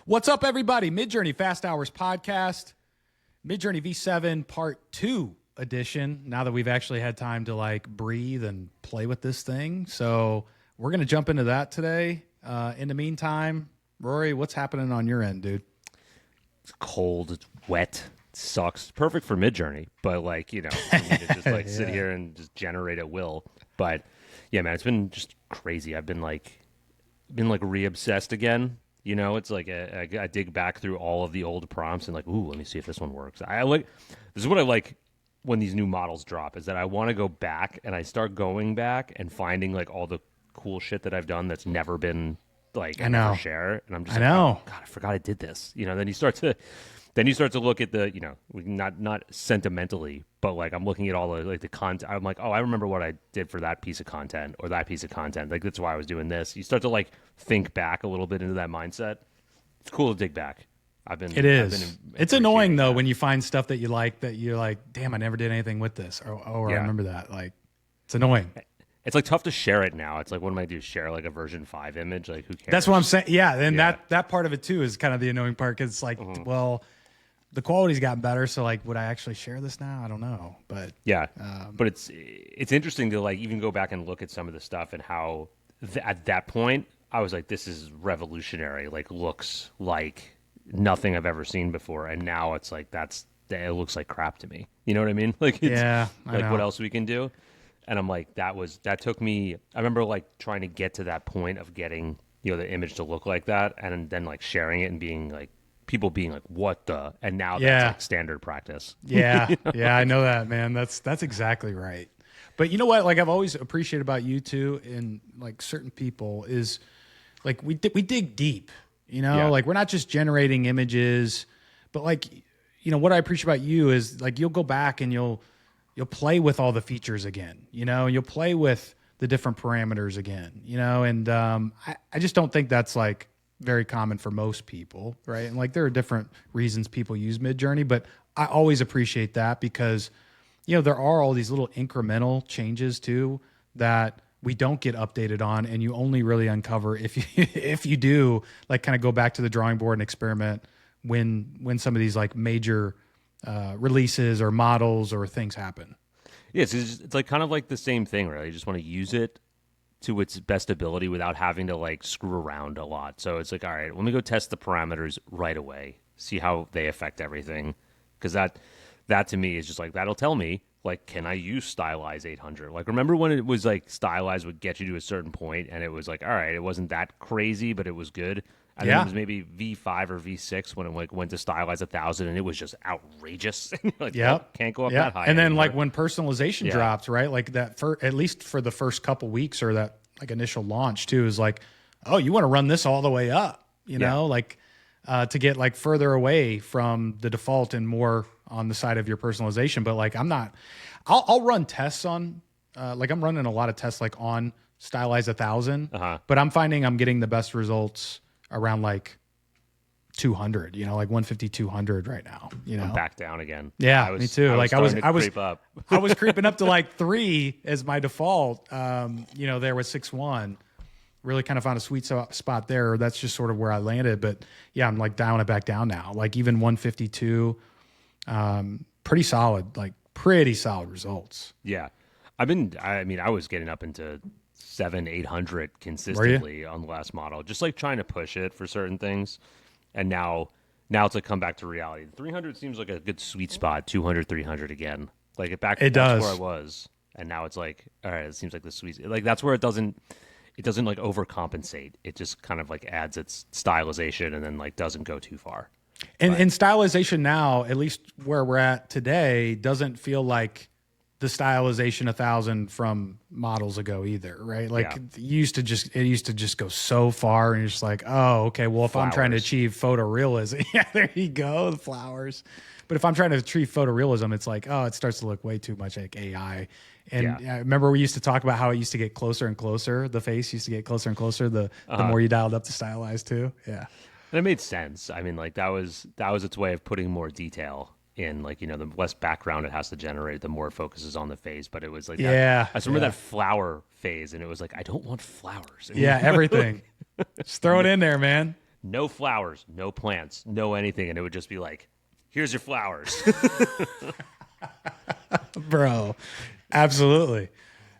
What's up, everybody? Midjourney Fast Hours podcast, Midjourney V7 Part 2 edition. Now that we've actually had time to like breathe and play with this thing. So we're going to jump into that today. In the meantime, Rory, what's happening on your end, dude? It's cold. It's wet. It sucks. Perfect for Midjourney, but like, you know, for me to just like sit here and just generate at will. But yeah, man, it's been just crazy. I've been re-obsessed again. You know, it's like I dig back through all of the old prompts and like, ooh, let me see if this one works. This is what I like when these new models drop, is that I want to go back and I start going back and finding like all the cool shit that I've done that's never been like I never share. And I'm just like, oh God, I forgot I did this. You know, then you start to look at the, you know, not sentimentally, but like I'm looking at all the like the content. I'm like, oh, I remember what I did for that piece of content or that piece of content. Like that's why I was doing this. You start to like think back a little bit into that mindset. It's cool to dig back. It's annoying though when you find stuff that you like that you're like, damn, I never did anything with this. Or I remember that. Like, it's annoying. It's like tough to share it now. It's like, what am I do? Share like a version 5 image? Like, who cares? That's what I'm saying. Yeah, and that part of it too is kind of the annoying part because it's like, well, the quality's gotten better. So like, would I actually share this now? I don't know, but yeah. But it's interesting to like even go back and look at some of the stuff and how at that point I was like, this is revolutionary. Like, looks like nothing I've ever seen before, and now it's like it looks like crap to me. You know what I mean? Like, I know. What else we can do? And I'm like, that took me. I remember like trying to get to that point of getting, you know, the image to look like that, and then like sharing it and being like, people being like, what the? And now that's like standard practice. Yeah, you know? Yeah, I know that, man. That's exactly right. But you know what? Like, I've always appreciated about you too, and like certain people is like we dig deep. You know, like we're not just generating images, but like, you know, what I appreciate about you is like you'll go back and you'll play with all the features again, you know, and you'll play with the different parameters again, you know, and I just don't think that's like very common for most people, right? And like there are different reasons people use Midjourney, but I always appreciate that because, you know, there are all these little incremental changes too that we don't get updated on, and you only really uncover if you do like kind of go back to the drawing board and experiment when some of these like major releases or models or things happen. Yeah, it's like kind of like the same thing, really. You just want to use it to its best ability without having to like screw around a lot. So it's like, all right, let me go test the parameters right away, see how they affect everything, because that to me is just like that'll tell me. Like, can I use Stylize 800? Like, remember when it was like Stylize would get you to a certain point and it was like, all right, it wasn't that crazy, but it was good. And then it was maybe V5 or V6 when it like went to Stylize 1000 and it was just outrageous. Like, can't go up that high. And then like when personalization dropped, right? Like that at least for the first couple weeks or that like initial launch too is like, oh, you want to run this all the way up, you know, like to get like further away from the default and more on the side of your personalization. But like I'll run tests on like I'm running a lot of tests like on Stylize 1000, but I'm finding I'm getting the best results around like 200, you know, like 150, 200 right now, you know. I'm back down again. Yeah, me too. I was creeping up to like 3 as my default. You know, there was 6.1. Really kind of found a sweet spot there. That's just sort of where I landed. But yeah, I'm like dialing it back down now. Like even 152, pretty solid results. Yeah. I was getting up into 700-800 consistently on the last model, just like trying to push it for certain things. And now it's like come back to reality. 300 seems like a good sweet spot. 200, 300 again. Like that's where I was. And now it's like, all right, it seems like the sweet, like that's where it doesn't like overcompensate. It just kind of like adds its stylization and then like doesn't go too far. And stylization now, at least where we're at today, doesn't feel like the stylization 1000 from models ago either, right? Like it used to just go so far, and you're just like, oh, okay, well, if I'm trying to achieve photorealism, yeah, there you go, the flowers. But if I'm trying to achieve photorealism, it's like, oh, it starts to look way too much like AI. And I remember we used to talk about how it used to get closer and closer. The face used to get closer and closer the more you dialed up the Stylize too. Yeah. And it made sense. I mean, like that was its way of putting more detail in, like, you know, the less background it has to generate, the more it focuses on the face. But it was like, I just remember that flower phase, and it was like, I don't want flowers. Yeah, everything. Just throw it in there, man. no flowers, no plants, no anything, and it would just be like, here's your flowers. Bro, absolutely.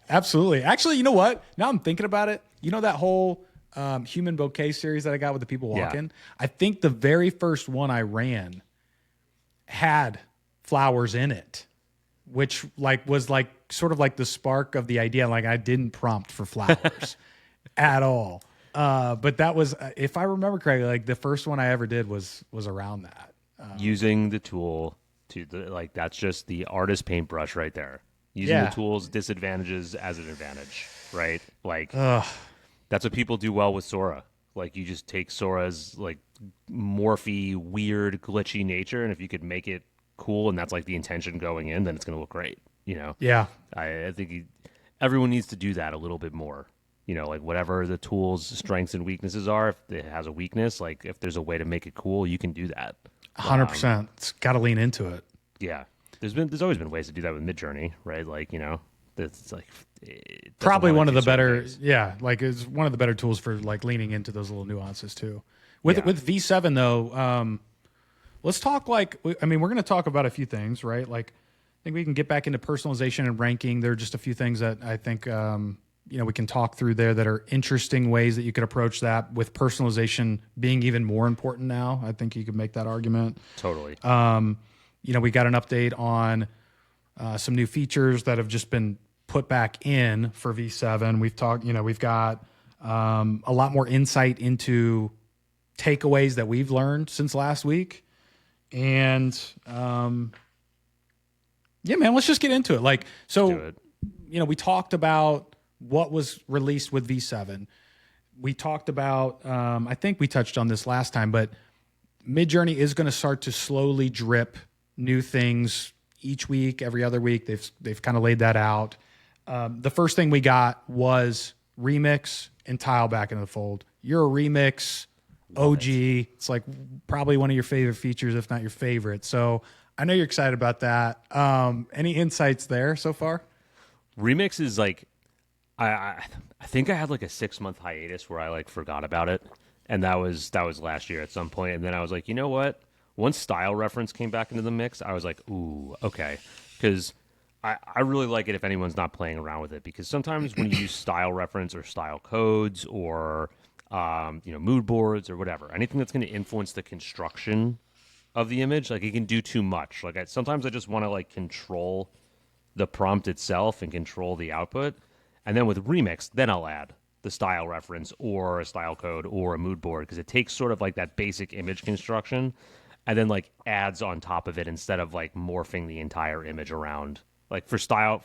Absolutely. Actually, you know what? Now I'm thinking about it. You know that whole human bouquet series that I got with the people walking? I think the very first one I ran had flowers in it, which like was like sort of like the spark of the idea. Like I didn't prompt for flowers at all. But that was, if I remember correctly, like the first one I ever did was around that. Using the tool like that's just the artist paintbrush right there. Using the tool's disadvantages as an advantage, right? Like that's what people do well with Sora. Like you just take Sora's like morphy, weird, glitchy nature, and if you could make it cool, and that's like the intention going in, then it's going to look great. You know? Yeah. I think everyone needs to do that a little bit more. You know, like whatever the tool's strengths and weaknesses are, if it has a weakness, like if there's a way to make it cool, you can do that. 100%. It's got to lean into it. Yeah. There's always been ways to do that with Midjourney, right? Like, you know, it's like probably one of the better, like it's one of the better tools for like leaning into those little nuances too. With V7 though, let's talk like, I mean, we're going to talk about a few things, right? Like I think we can get back into personalization and ranking. There are just a few things that I think, you know, we can talk through there that are interesting ways that you could approach that, with personalization being even more important now. I think you could make that argument. Totally. You know, we got an update on some new features that have just been put back in for V7. We've talked, you know, we've got a lot more insight into takeaways that we've learned since last week. And yeah, man, let's just get into it. Like, so, you know, we talked about what was released with V7. We talked about, I think we touched on this last time, but Midjourney is going to start to slowly drip new things each week, every other week. They've kind of laid that out. The first thing we got was Remix and Tile back into the fold. You're a Remix OG. It's like probably one of your favorite features, if not your favorite. So I know you're excited about that. Any insights there so far? Remix is like, I think I had like a 6-month hiatus where I like forgot about it, and that was last year at some point. And then I was like, you know what? Once Style Reference came back into the mix, I was like, ooh, okay, because I really like it if anyone's not playing around with it, because sometimes when you use Style Reference or style codes or you know, mood boards or whatever, anything that's going to influence the construction of the image, like it can do too much. Like sometimes I just want to like control the prompt itself and control the output. And then with Remix, then I'll add the style reference or a style code or a mood board, because it takes sort of like that basic image construction and then like adds on top of it instead of like morphing the entire image around. Like for style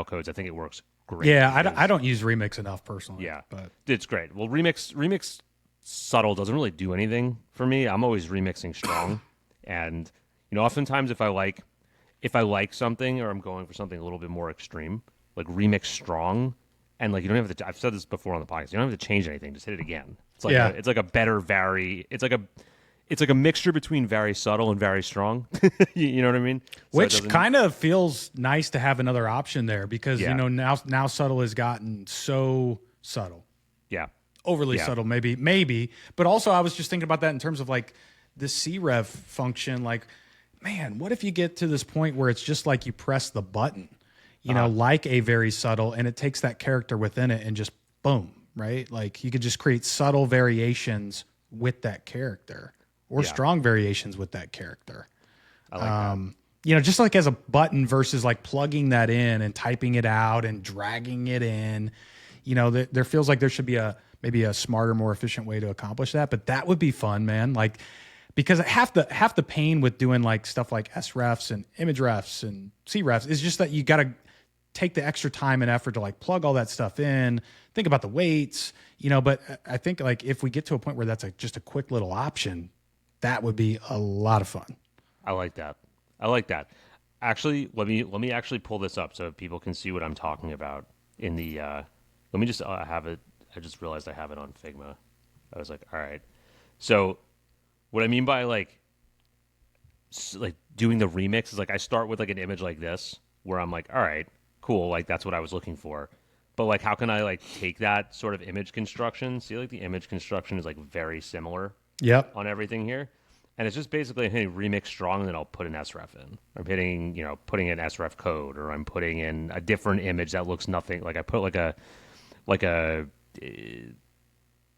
codes, I think it works great. Yeah, I don't use Remix enough personally. Yeah, but it's great. Well, Remix subtle doesn't really do anything for me. I'm always remixing strong, and you know, oftentimes if I like something or I'm going for something a little bit more extreme, like Remix strong. And like you don't have to. I've said this before on the podcast. You don't have to change anything. Just hit it again. It's like it's like a better It's like a mixture between very subtle and very strong. You know what I mean? Which kind of feels nice to have another option there, because you know now subtle has gotten so subtle. Yeah, overly subtle, maybe. But also, I was just thinking about that in terms of like the C-Rev function. Like, man, what if you get to this point where it's just like you press the button? You know, like a very subtle, and it takes that character within it and just boom, right? Like you could just create subtle variations with that character, or strong variations with that character. I like that. You know, just like as a button versus like plugging that in and typing it out and dragging it in. You know, there feels like there should be maybe a smarter, more efficient way to accomplish that. But that would be fun, man. Like, because half the pain with doing like stuff like SRefs and image refs and C-Refs is just that you got to take the extra time and effort to like plug all that stuff in, think about the weights, you know. But I think like if we get to a point where that's just a quick little option, that would be a lot of fun. I like that. Actually, let me actually pull this up so people can see what I'm talking about in the, let me just have it. I just realized I have it on Figma. I was like, all right. So what I mean by like doing the remix is like I start with like an image like this where I'm like, all right, cool, like that's what I was looking for. But like how can I like take that sort of image construction? See, like the image construction is like very similar Yep. on everything here. And it's just basically hitting remix strong, and then I'll put an SREF in. I'm hitting, putting in SREF code, or I'm putting in a different image that looks nothing like I put like a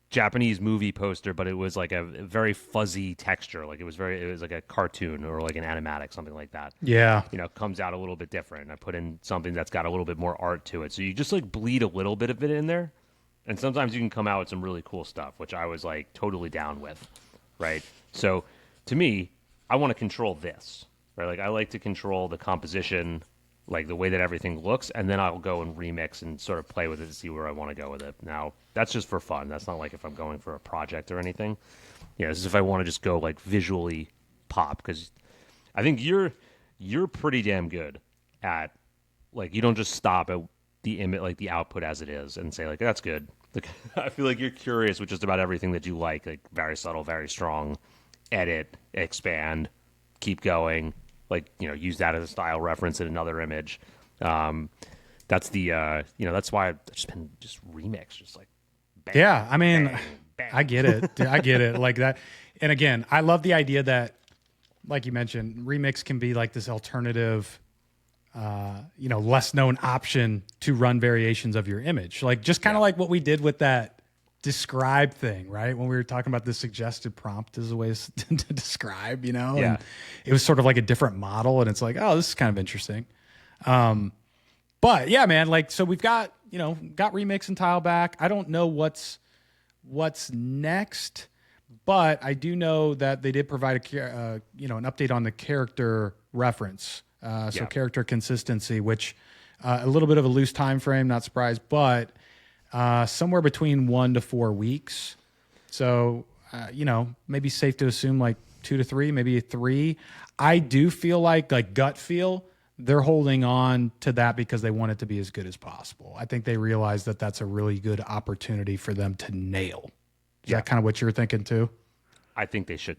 Japanese movie poster, but it was like a very fuzzy texture. Like it was like a cartoon or like an animatic, something like that. Yeah. Comes out a little bit different. I put in something that's got a little bit more art to it. So you just like bleed a little bit of it in there. And sometimes you can come out with some really cool stuff, which I was like totally down with. Right. So to me, I want to control this, right? Like I like to control the composition, like the way that everything looks, and then I'll go and remix and sort of play with it to see where I want to go with it. Now, that's just for fun. That's not like if I'm going for a project or anything. This is if I want to just go like visually pop, because I think you're pretty damn good at, like, you don't just stop at the image, like the output as it is, and say like that's good. Like, I feel like you're curious with just about everything that you like very subtle, very strong. Edit, expand, keep going, like, use that as a style reference in another image. That's the that's why I've just been remix, just like bang, Yeah, I mean, bang, bang. I get it. Dude, I get it like that. And again, I love the idea that, like you mentioned, remix can be like this alternative, less known option to run variations of your image. Like just kind of like what we did with that describe thing, right? When we were talking about the suggested prompt as a way to describe, Yeah. and it was sort of like a different model, and it's like, oh, this is kind of interesting. But yeah, man, like, so we've got remix and tile back. I don't know what's next, but I do know that they did provide an update on the character reference. So character consistency, which a little bit of a loose time frame, not surprised, but somewhere between 1 to 4 weeks. So, maybe safe to assume like 2 to 3, maybe 3. I do feel like gut feel, they're holding on to that because they want it to be as good as possible. I think they realize that that's a really good opportunity for them to nail. Is that kind of what you're thinking too? I think they should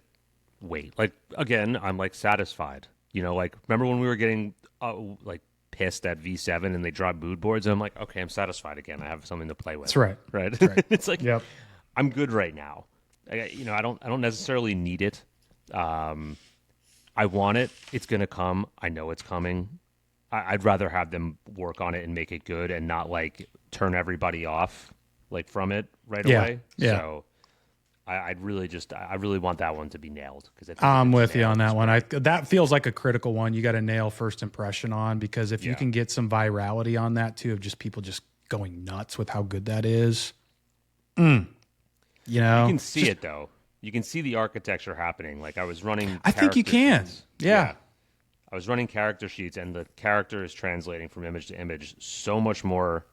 wait. Like, again, I'm like satisfied. Like, remember when we were getting like pissed at V7 and they dropped mood boards, and I'm like, okay, I'm satisfied again. I have something to play with. That's right. Right. That's right. It's like, yep. I'm good right now. I don't necessarily need it. I want it. It's going to come. I know it's coming. I'd rather have them work on it and make it good and not like turn everybody off like from it right away. Yeah. So I really want that one to be nailed, because I'm with you on that one. That feels like a critical one. You got to nail first impression on, because if you can get some virality on that too, of just people just going nuts with how good that is. You can see it though. You can see the architecture happening. Like I was running. I think you can. Yeah. I was running character sheets, and the character is translating from image to image so much more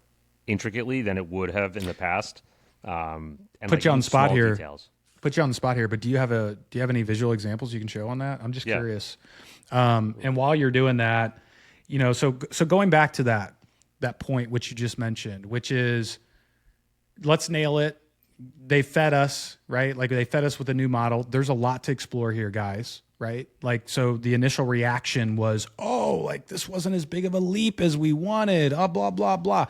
intricately than it would have in the past. And Put you on the spot here. Details. Put you on the spot here, but do you have any visual examples you can show on that? I'm just curious. And while you're doing that, so going back to that point which you just mentioned, which is, let's nail it. They fed us, right? Like they fed us with a new model. There's a lot to explore here, guys, right? Like, so the initial reaction was, oh, like this wasn't as big of a leap as we wanted, blah, blah, blah.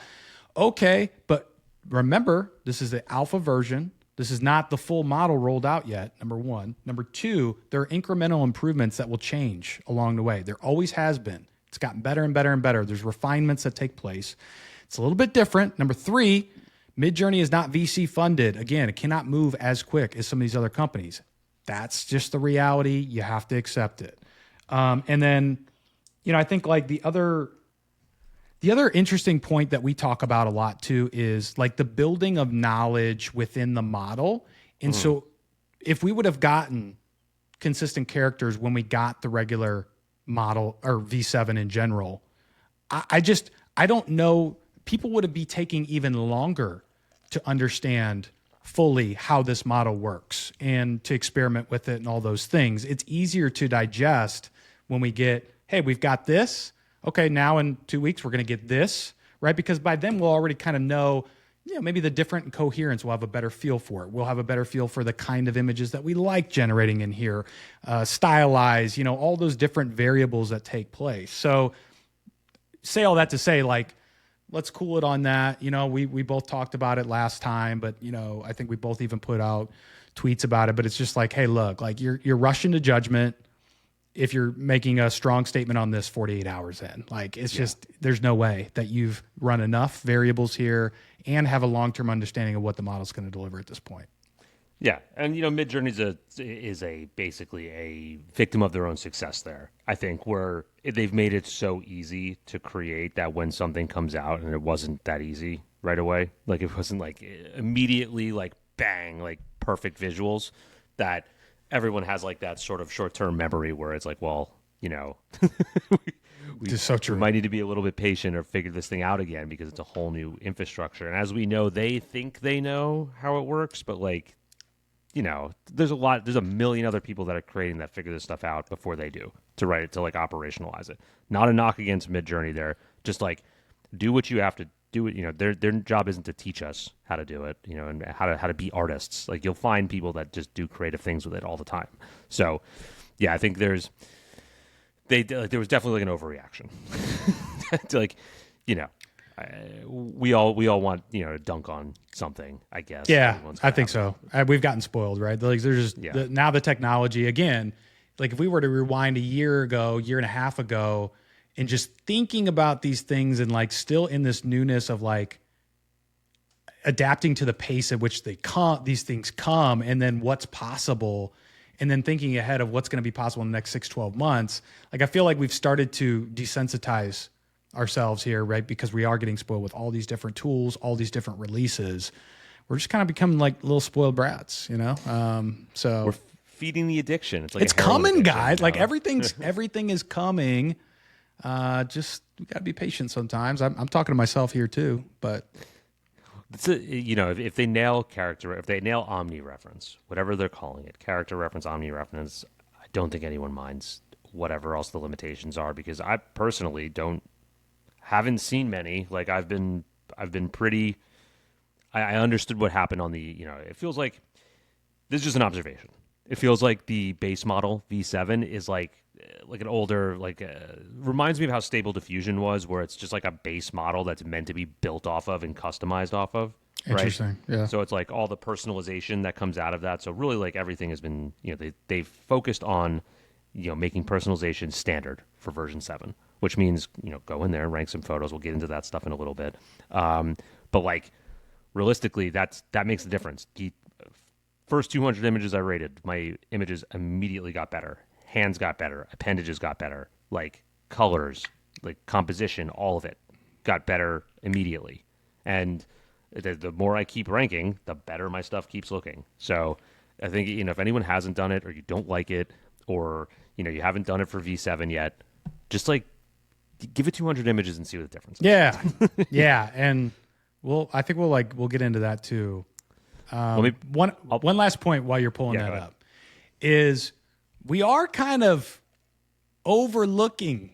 Okay, but remember, this is the alpha version. This is not the full model rolled out yet, number one. Number two, there are incremental improvements that will change along the way. There always has been. It's gotten better and better and better. There's refinements that take place. It's a little bit different. Number three, Midjourney is not VC funded. Again, it cannot move as quick as some of these other companies. That's just the reality. You have to accept it. And then, I think like the other interesting point that we talk about a lot too is like the building of knowledge within the model. And so if we would have gotten consistent characters when we got the regular model or V7 in general, I don't know, people would be taking even longer to understand fully how this model works and to experiment with it and all those things. It's easier to digest when we get, hey, we've got this. Okay, now in 2 weeks, we're going to get this, right? Because by then we'll already kind of know, maybe the different coherence, we'll have a better feel for it. We'll have a better feel for the kind of images that we like generating in here, stylize, all those different variables that take place. So say all that to say, like, let's cool it on that. We both talked about it last time, but, I think we both even put out tweets about it, but it's just like, hey, look, like you're rushing to judgment if you're making a strong statement on this 48 hours in. Like, it's just, there's no way that you've run enough variables here and have a long-term understanding of what the model's going to deliver at this point. Yeah, and Midjourney is basically a victim of their own success there. I think where they've made it so easy to create that when something comes out, and it wasn't that easy right away. Like, it wasn't like immediately like bang, like perfect visuals, that everyone has like that sort of short-term memory where it's like, well, It's so true. We might need to be a little bit patient or figure this thing out again because it's a whole new infrastructure. And as we know, they think they know how it works, but like, there's a million other people that are creating that figure this stuff out before they do to write it, to like operationalize it. Not a knock against Midjourney there. Just like do what you have to do it. Their job isn't to teach us how to do it, and how to be artists. Like, you'll find people that just do creative things with it all the time. So yeah, I think there was definitely like an overreaction. Like, we all want to dunk on something, I guess. Yeah, I think so. We've gotten spoiled, right? Like, there's just now the technology again. Like, if we were to rewind a year and a half ago, and just thinking about these things and like still in this newness of like adapting to the pace at which these things come, and then what's possible, and then thinking ahead of what's going to be possible in the next 6-12 months. Like, I feel like we've started to desensitize ourselves here, right? Because we are getting spoiled with all these different tools, all these different releases. We're just kind of becoming like little spoiled brats, So we're feeding the addiction. It's like it's coming, guys. Like, everything is coming. Just we gotta be patient sometimes. I'm talking to myself here too, but if they nail omni reference, whatever they're calling it, character reference, omni reference, I don't think anyone minds whatever else the limitations are, because I personally haven't seen many. Like, I've been pretty. I understood what happened on the. It feels like this is just an observation. It feels like the base model V7 is like an older, reminds me of how Stable Diffusion was, where it's just like a base model that's meant to be built off of and customized off of. Interesting. Right? Yeah. So it's like all the personalization that comes out of that. So really, like, everything has been, they've focused on, making personalization standard for version 7, which means, go in there, rank some photos. We'll get into that stuff in a little bit. But like, realistically, that makes the difference. The first 200 images I rated, my images immediately got better. Hands got better. Appendages got better. Like, colors, like composition, all of it got better immediately. And the more I keep ranking, the better my stuff keeps looking. So I think, if anyone hasn't done it, or you don't like it, or, you haven't done it for V7 yet, just like give it 200 images and see what the difference is. Yeah. Yeah. And I think we'll get into that too. One last point while you're pulling that up is we are kind of overlooking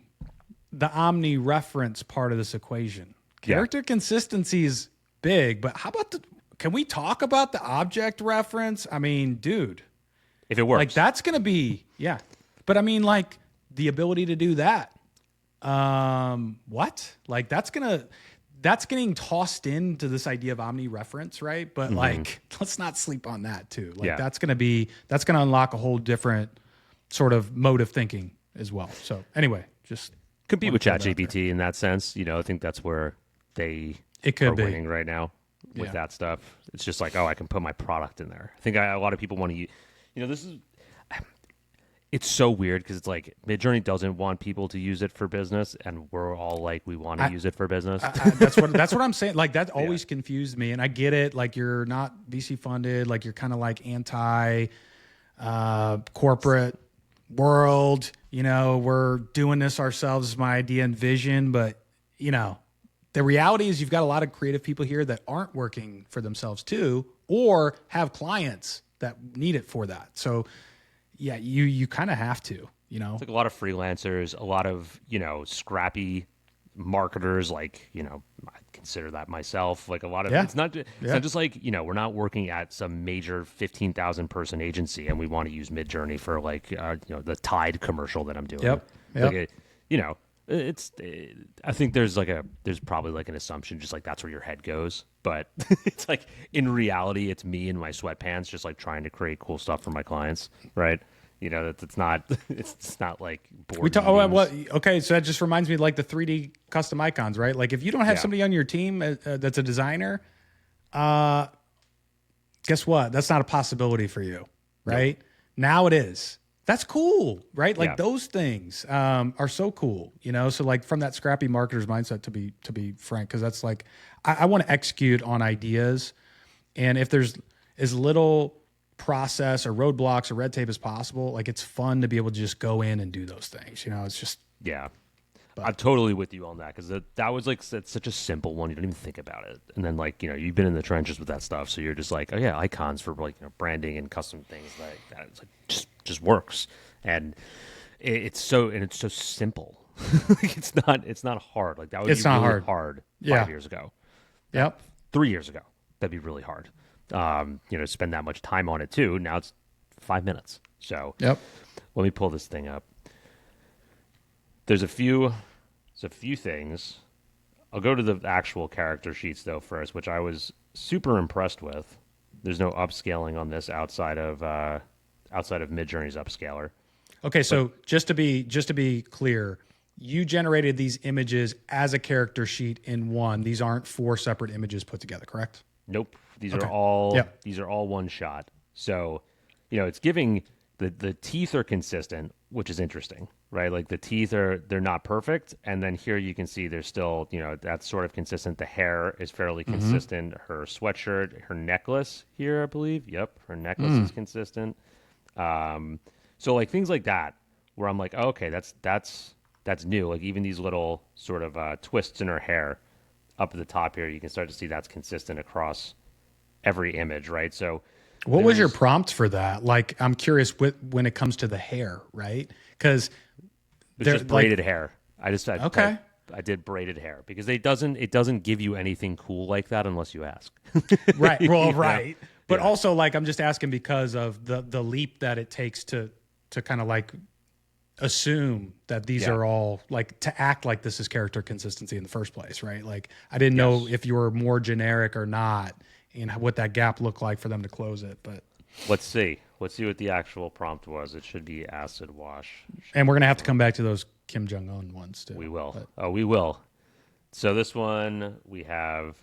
the omni reference part of this equation. Character consistency is big, but how about can we talk about the object reference? I mean, dude, if it works, like, that's going to be, but I mean, like, the ability to do that. What? Like, that's getting tossed into this idea of omni reference, right? But like, let's not sleep on that too. Like, that's going to unlock a whole different sort of mode of thinking as well. So anyway, just compete with ChatGPT in that sense. I think that's where they are winning right now with that stuff. It's just like, I can put my product in there. I think a lot of people want to use, it's so weird because it's like Midjourney doesn't want people to use it for business, and we're all like, we want to use it for business. That's what I'm saying. Like, that always confused me, and I get it. Like, you're not VC funded. Like, you're kind of like anti corporate world. We're doing this ourselves, is my idea and vision. But the reality is, you've got a lot of creative people here that aren't working for themselves too, or have clients that need it for that. So yeah, you kind of have to, It's like a lot of freelancers, a lot of, scrappy marketers, like, I consider that myself. Like, a lot of it's not just like, we're not working at some major 15,000 person agency and we want to use Midjourney for like, the Tide commercial that I'm doing. Yep. Like, I think there's probably like an assumption, just like that's where your head goes. But it's like in reality, it's me in my sweatpants, just like trying to create cool stuff for my clients, right? You know, it's not it's not like board okay, so that just reminds me of like the 3D custom icons, right? Like if you don't have somebody on your team that's a designer, guess what? That's not a possibility for you, right? Nope. Now it is. That's cool, right? Like those things are so cool, you know. So like from that scrappy marketer's mindset, to be frank, because that's like I want to execute on ideas, and if there's as little process or roadblocks or red tape as possible, like it's fun to be able to just go in and do those things. You know, it's just I'm totally with you on that, because that was like such a simple one. You don't even think about it. And then like, you know, you've been in the trenches with that stuff. So you're just like, oh yeah, icons for like, you know, branding and custom things like that. It's like just works. And it's so simple. Like it's not hard. Like that would be really hard 5 years ago. Yep. 3 years ago. That'd be really hard. You know, spend that much time on it too. Now it's 5 minutes. So let me pull this thing up. There's a few things. I'll go to the actual character sheets though first, which I was super impressed with. There's no upscaling on this outside of Midjourney's upscaler. Okay, so just to be clear, you generated these images as a character sheet in one. These aren't 4 separate images put together, correct? Nope. These are all one shot. So, you know, it's giving the teeth are consistent, which is interesting, right? Like the teeth they're not perfect, and then here you can see there's still, you know, that's sort of consistent. The hair is fairly consistent. Her sweatshirt, her necklace here, I believe. Yep, her necklace is consistent. So like things like that, where I'm like, oh, okay, that's new. Like even these little sort of twists in her hair up at the top here, you can start to see that's consistent across every image, right? So what was your prompt for that? Like, I'm curious when it comes to the hair, right? Because it's just braided hair. I did braided hair because it doesn't give you anything cool like that unless you ask. Right. Well, right. But also, like, I'm just asking because of the leap that it takes to kind of like assume that these are all like to act like this is character consistency in the first place, right? Like, I didn't know if you were more generic or not, and what that gap looked like for them to close it. But let's see what the actual prompt was. It should be acid wash. And we're gonna have to come back to those Kim Jong-un ones too. We will. We will. So this one we have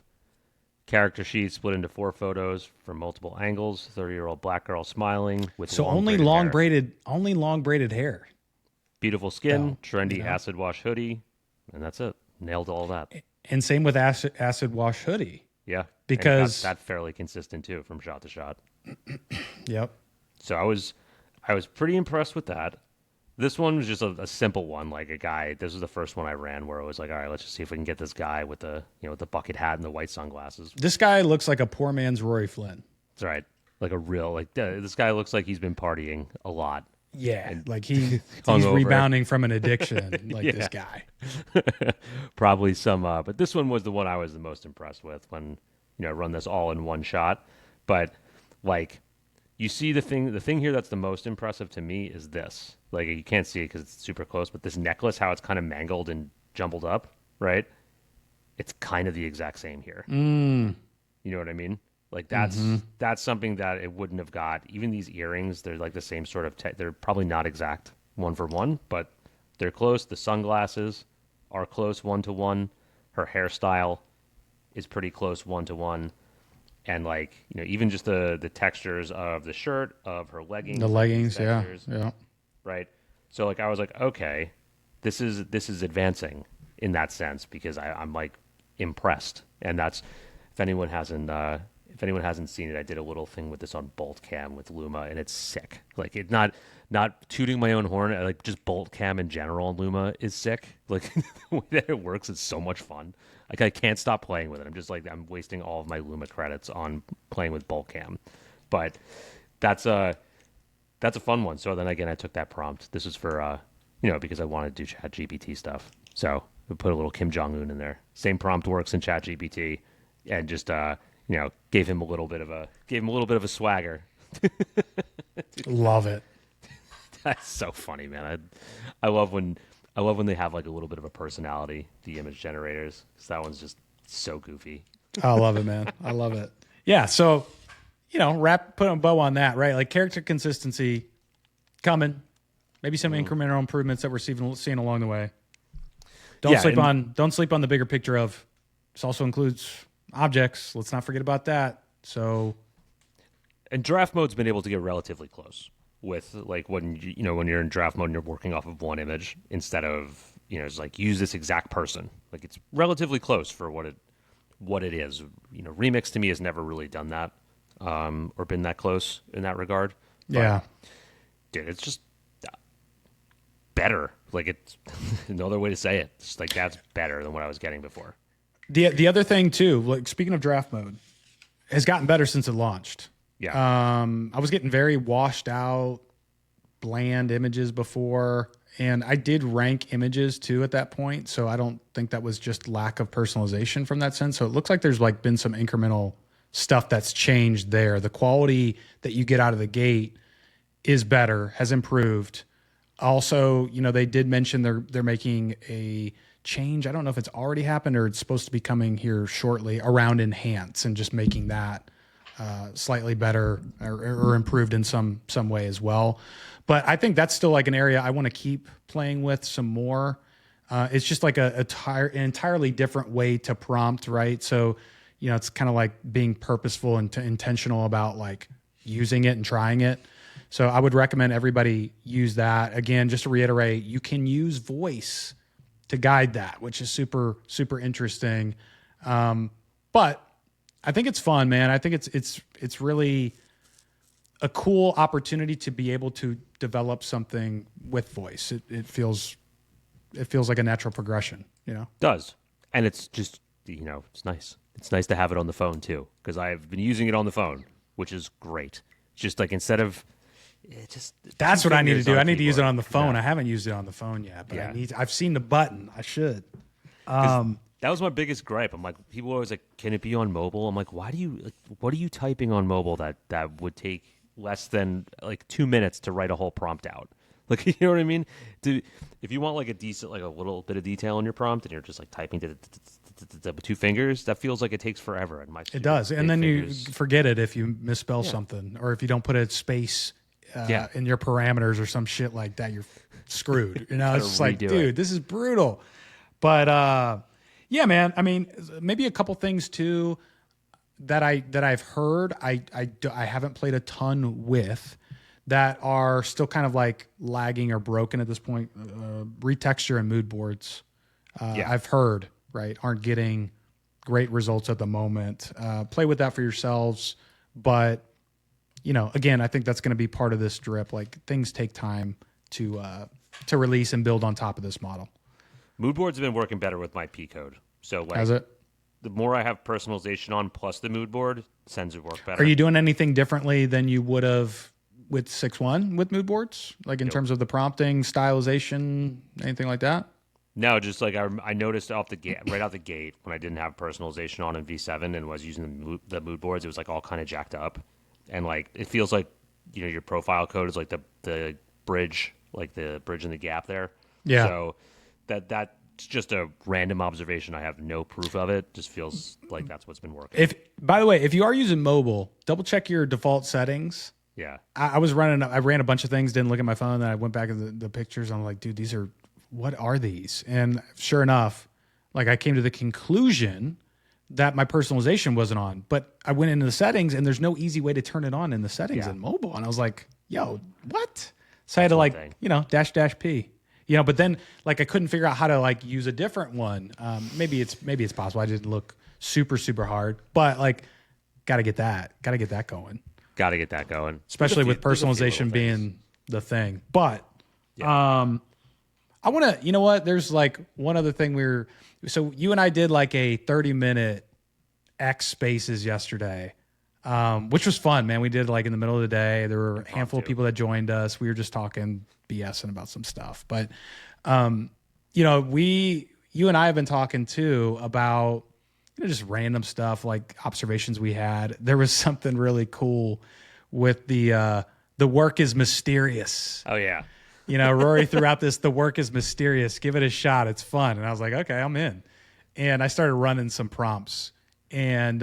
character sheet split into 4 photos from multiple angles. 30-year-old black girl smiling with only long braided hair. Beautiful skin, trendy acid wash hoodie, and that's it. Nailed all that. And same with acid wash hoodie. Yeah, because that's fairly consistent too from shot to shot. Yep. So I was pretty impressed with that. This one was just a simple one, like a guy. This was the first one I ran where it was like, all right, let's just see if we can get this guy with the the bucket hat and the white sunglasses. This guy looks like a poor man's Rory Flynn. That's right, like a real this guy looks like he's been partying a lot. Yeah, like he's rebounding from an addiction, like this guy. Probably some, but this one was the one I was the most impressed with when I run this all in one shot. But like, you see the thing here that's the most impressive to me is this. Like you can't see it because it's super close, but this necklace, how it's kind of mangled and jumbled up, right? It's kind of the exact same here. You know what I mean? Like that's something that it wouldn't have got. Even these earrings, they're like the same sort of. They're probably not exact one for one, but they're close. The sunglasses are close 1-to-1. Her hairstyle is pretty close 1-to-1, and like even just the textures of the shirt, of her leggings, the leggings, yeah, right. So like I was like, okay, this is advancing in that sense because I'm like impressed, and that's if anyone hasn't seen it, I did a little thing with this on BoltCam with Luma, and it's sick. Like it's not tooting my own horn. Like just BoltCam in general on Luma is sick. Like the way that it works is so much fun. Like I can't stop playing with it. I'm just like I'm wasting all of my Luma credits on playing with BoltCam. But that's a fun one. So then again, I took that prompt. This is for because I wanted to do ChatGPT stuff. So we put a little Kim Jong-un in there. Same prompt works in ChatGPT, and just gave him a little bit of a swagger. Love it. That's so funny, man. I love when I love when they have like a little bit of a personality, the image generators, because that one's just so goofy. I love it, man. I love it. Yeah. So, put a bow on that, right? Like character consistency coming, maybe some incremental improvements that we're seeing along the way. Don't sleep on the bigger picture of this also includes objects. Let's not forget about that. So, and draft mode's been able to get relatively close with like when you're in draft mode and you're working off of one image instead of it's like use this exact person. Like it's relatively close for what it is. Remix to me has never really done that or been that close in that regard. But, dude, it's just better. Like it's another way to say it. It's like that's better than what I was getting before. The other thing too, like speaking of draft mode, has gotten better since it launched. Yeah. I was getting very washed out, bland images before, and I did rank images too at that point. So I don't think that was just lack of personalization from that sense. So it looks like there's like been some incremental stuff that's changed there. The quality that you get out of the gate is better, has improved. Also, they did mention they're making a change. I don't know if it's already happened or it's supposed to be coming here shortly around enhance and just making that slightly better or improved in some way as well. But I think that's still like an area I want to keep playing with some more. It's just like an entirely different way to prompt, right? So, it's kind of like being purposeful and intentional about like using it and trying it. So I would recommend everybody use that. Again, just to reiterate, you can use voice to guide that, which is super, super interesting. But I think it's fun, man. I think it's really a cool opportunity to be able to develop something with voice. It feels like a natural progression, It does. And it's just, it's nice. It's nice to have it on the phone too, because I've been using it on the phone, which is great. It's just like instead of that's what I need to do. I need to use it on the phone. Yeah. I haven't used it on the phone yet, but I've seen the button. I should. That was my biggest gripe. I'm like, people are always like, can it be on mobile? I'm like, what are you typing on mobile that would take less than like 2 minutes to write a whole prompt out? Like, you know what I mean? If you want like a decent, like a little bit of detail in your prompt and you're just like typing with 2 fingers, that feels like it takes forever. And it does. And then you forget it if you misspell something or if you don't put a space in your parameters or some shit like that, you're screwed. It's just like, dude, this is brutal. But yeah, man. I mean, maybe a couple things too that I've heard. I haven't played a ton with that are still kind of like lagging or broken at this point. Retexture and mood boards. I've heard aren't getting great results at the moment. Play with that for yourselves, but. Again, I think that's going to be part of this drip. Like things take time to release and build on top of this model. Mood boards have been working better with my P code. So like, has it? The more I have personalization on plus the mood board, tends to work better. Are you doing anything differently than you would have with 6.1 with mood boards? Like in terms of the prompting, stylization, anything like that? No, just like I noticed right out the gate when I didn't have personalization on in V7 and was using the mood boards, it was like all kind of jacked up. And like it feels like your profile code is like the bridge, like the bridge and the gap there. Yeah. So that's just a random observation. I have no proof of it. Just feels like that's what's been working. By the way, if you are using mobile, double check your default settings. Yeah. I ran a bunch of things, didn't look at my phone, then I went back to the pictures. I'm like, dude, what are these? And sure enough, like I came to the conclusion that my personalization wasn't on, but I went into the settings and there's no easy way to turn it on in the settings in mobile. And I was like, yo, what? So I had to like, dash P, but then like I couldn't figure out how to like use a different one. Maybe it's possible. I didn't look super, super hard, but like, got to get that going. Got to get that going. Especially with personalization being the thing. But, I want to, there's like one other thing so you and I did like a 30-minute X Spaces yesterday, which was fun, man. We did like in the middle of the day. There were a handful of people that joined us. We were just talking BSing about some stuff. But, you and I have been talking too about just random stuff like observations we had. There was something really cool with the work is mysterious. Oh, yeah. Rory threw out this, the work is mysterious. Give it a shot. It's fun. And I was like, okay, I'm in. And I started running some prompts and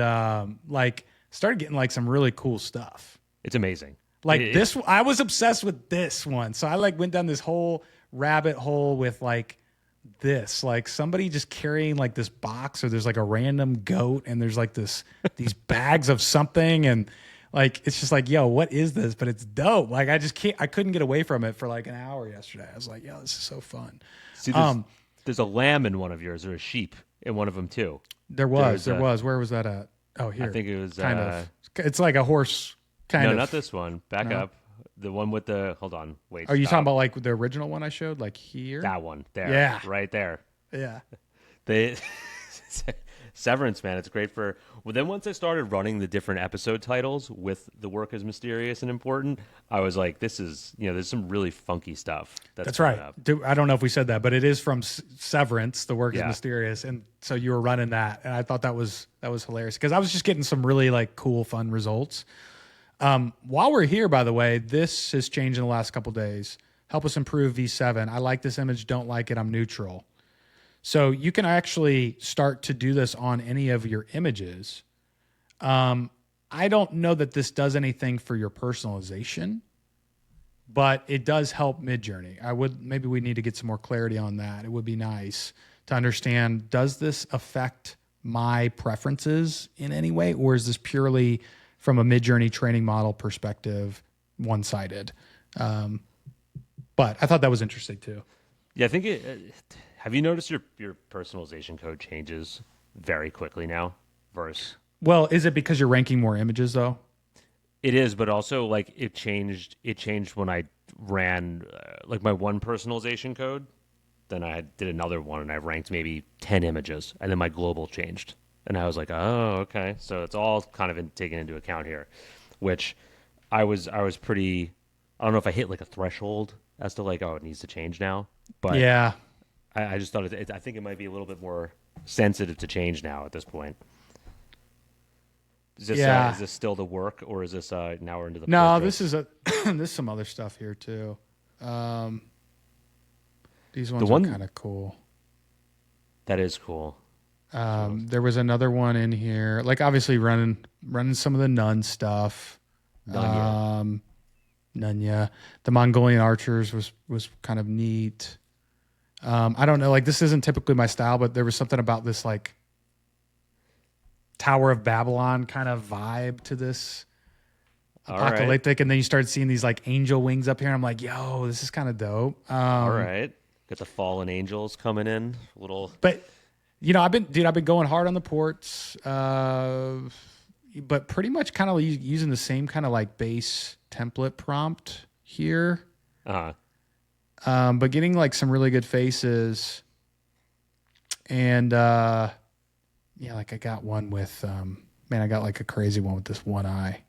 started getting like some really cool stuff. It's amazing. Like this, I was obsessed with this one. So I went down this whole rabbit hole with this, somebody just carrying like this box, or there's like a random goat and there's like these bags of something. And it's just like, yo, what is this? But it's dope. Like I couldn't get away from it for like an hour yesterday. I was like, yo, this is so fun. See, there's a lamb in one of yours, or a sheep in one of them too. There was. Where was that at? Oh, here. I think it was kind of. It's like a horse kind of. No, not this one. Back up. The one with the, hold on, wait. Are you talking about like the original one I showed, like here? That one there. Yeah. Right there. Yeah. Severance, man, it's great for. Well, then once I started running the different episode titles with the work is mysterious and important, I was like, this is, there's some really funky stuff. That's right. I don't know if we said that, but it is from Severance. The work is mysterious, and so you were running that, and I thought that was hilarious because I was just getting some really like cool, fun results. While we're here, by the way, this has changed in the last couple days. Help us improve V7. I like this image. Don't like it. I'm neutral. So you can actually start to do this on any of your images. I don't know that this does anything for your personalization, but it does help Midjourney. Maybe we need to get some more clarity on that. It would be nice to understand, does this affect my preferences in any way, or is this purely from a Midjourney training model perspective, one-sided? But I thought that was interesting too. Yeah, I think have you noticed your personalization code changes very quickly now versus? Well, is it because you're ranking more images though? It is, but also like it changed when I ran like my one personalization code. Then I did another one and I ranked maybe 10 images, and then my global changed. And I was like, oh, okay. So it's all kind of taken into account here, which I was pretty, I don't know if I hit like a threshold as to like, oh, it needs to change now. But yeah, I just thought I think it might be a little bit more sensitive to change now at this point. Is this still the work, or is this now we're into the No, this is there's some other stuff here too. These ones are kind of cool. That is cool. There was another one in here, like obviously running some of the nun stuff. Nunya. The Mongolian archers was kind of neat. I don't know, like this isn't typically my style, but there was something about this like Tower of Babylon kind of vibe to this apocalyptic. Right. And then you started seeing these like angel wings up here, and I'm like, yo, this is kind of dope. All right. Got the fallen angels coming in a little. But I've been going hard on the ports, but pretty much kind of using the same kind of like base template prompt here. But getting like some really good faces, and like I got one with I got like a crazy one with this one eye.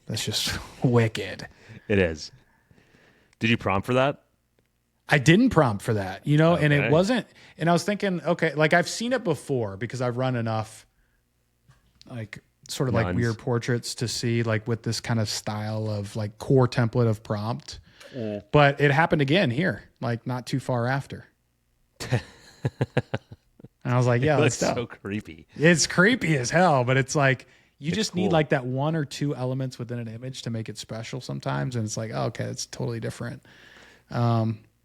That's just wicked. It is. Did you prompt for that? I didn't prompt for that, okay. And it wasn't, and I was thinking, okay, like I've seen it before because I've run enough like sort of like weird portraits to see like with this kind of style of like core template of prompt. But it happened again here, like not too far after. And I was like, yeah, that's so creepy. It's creepy as hell, but it's like, it's just cool. Need like that one or two elements within an image to make it special sometimes. And it's like, oh, okay, it's totally different.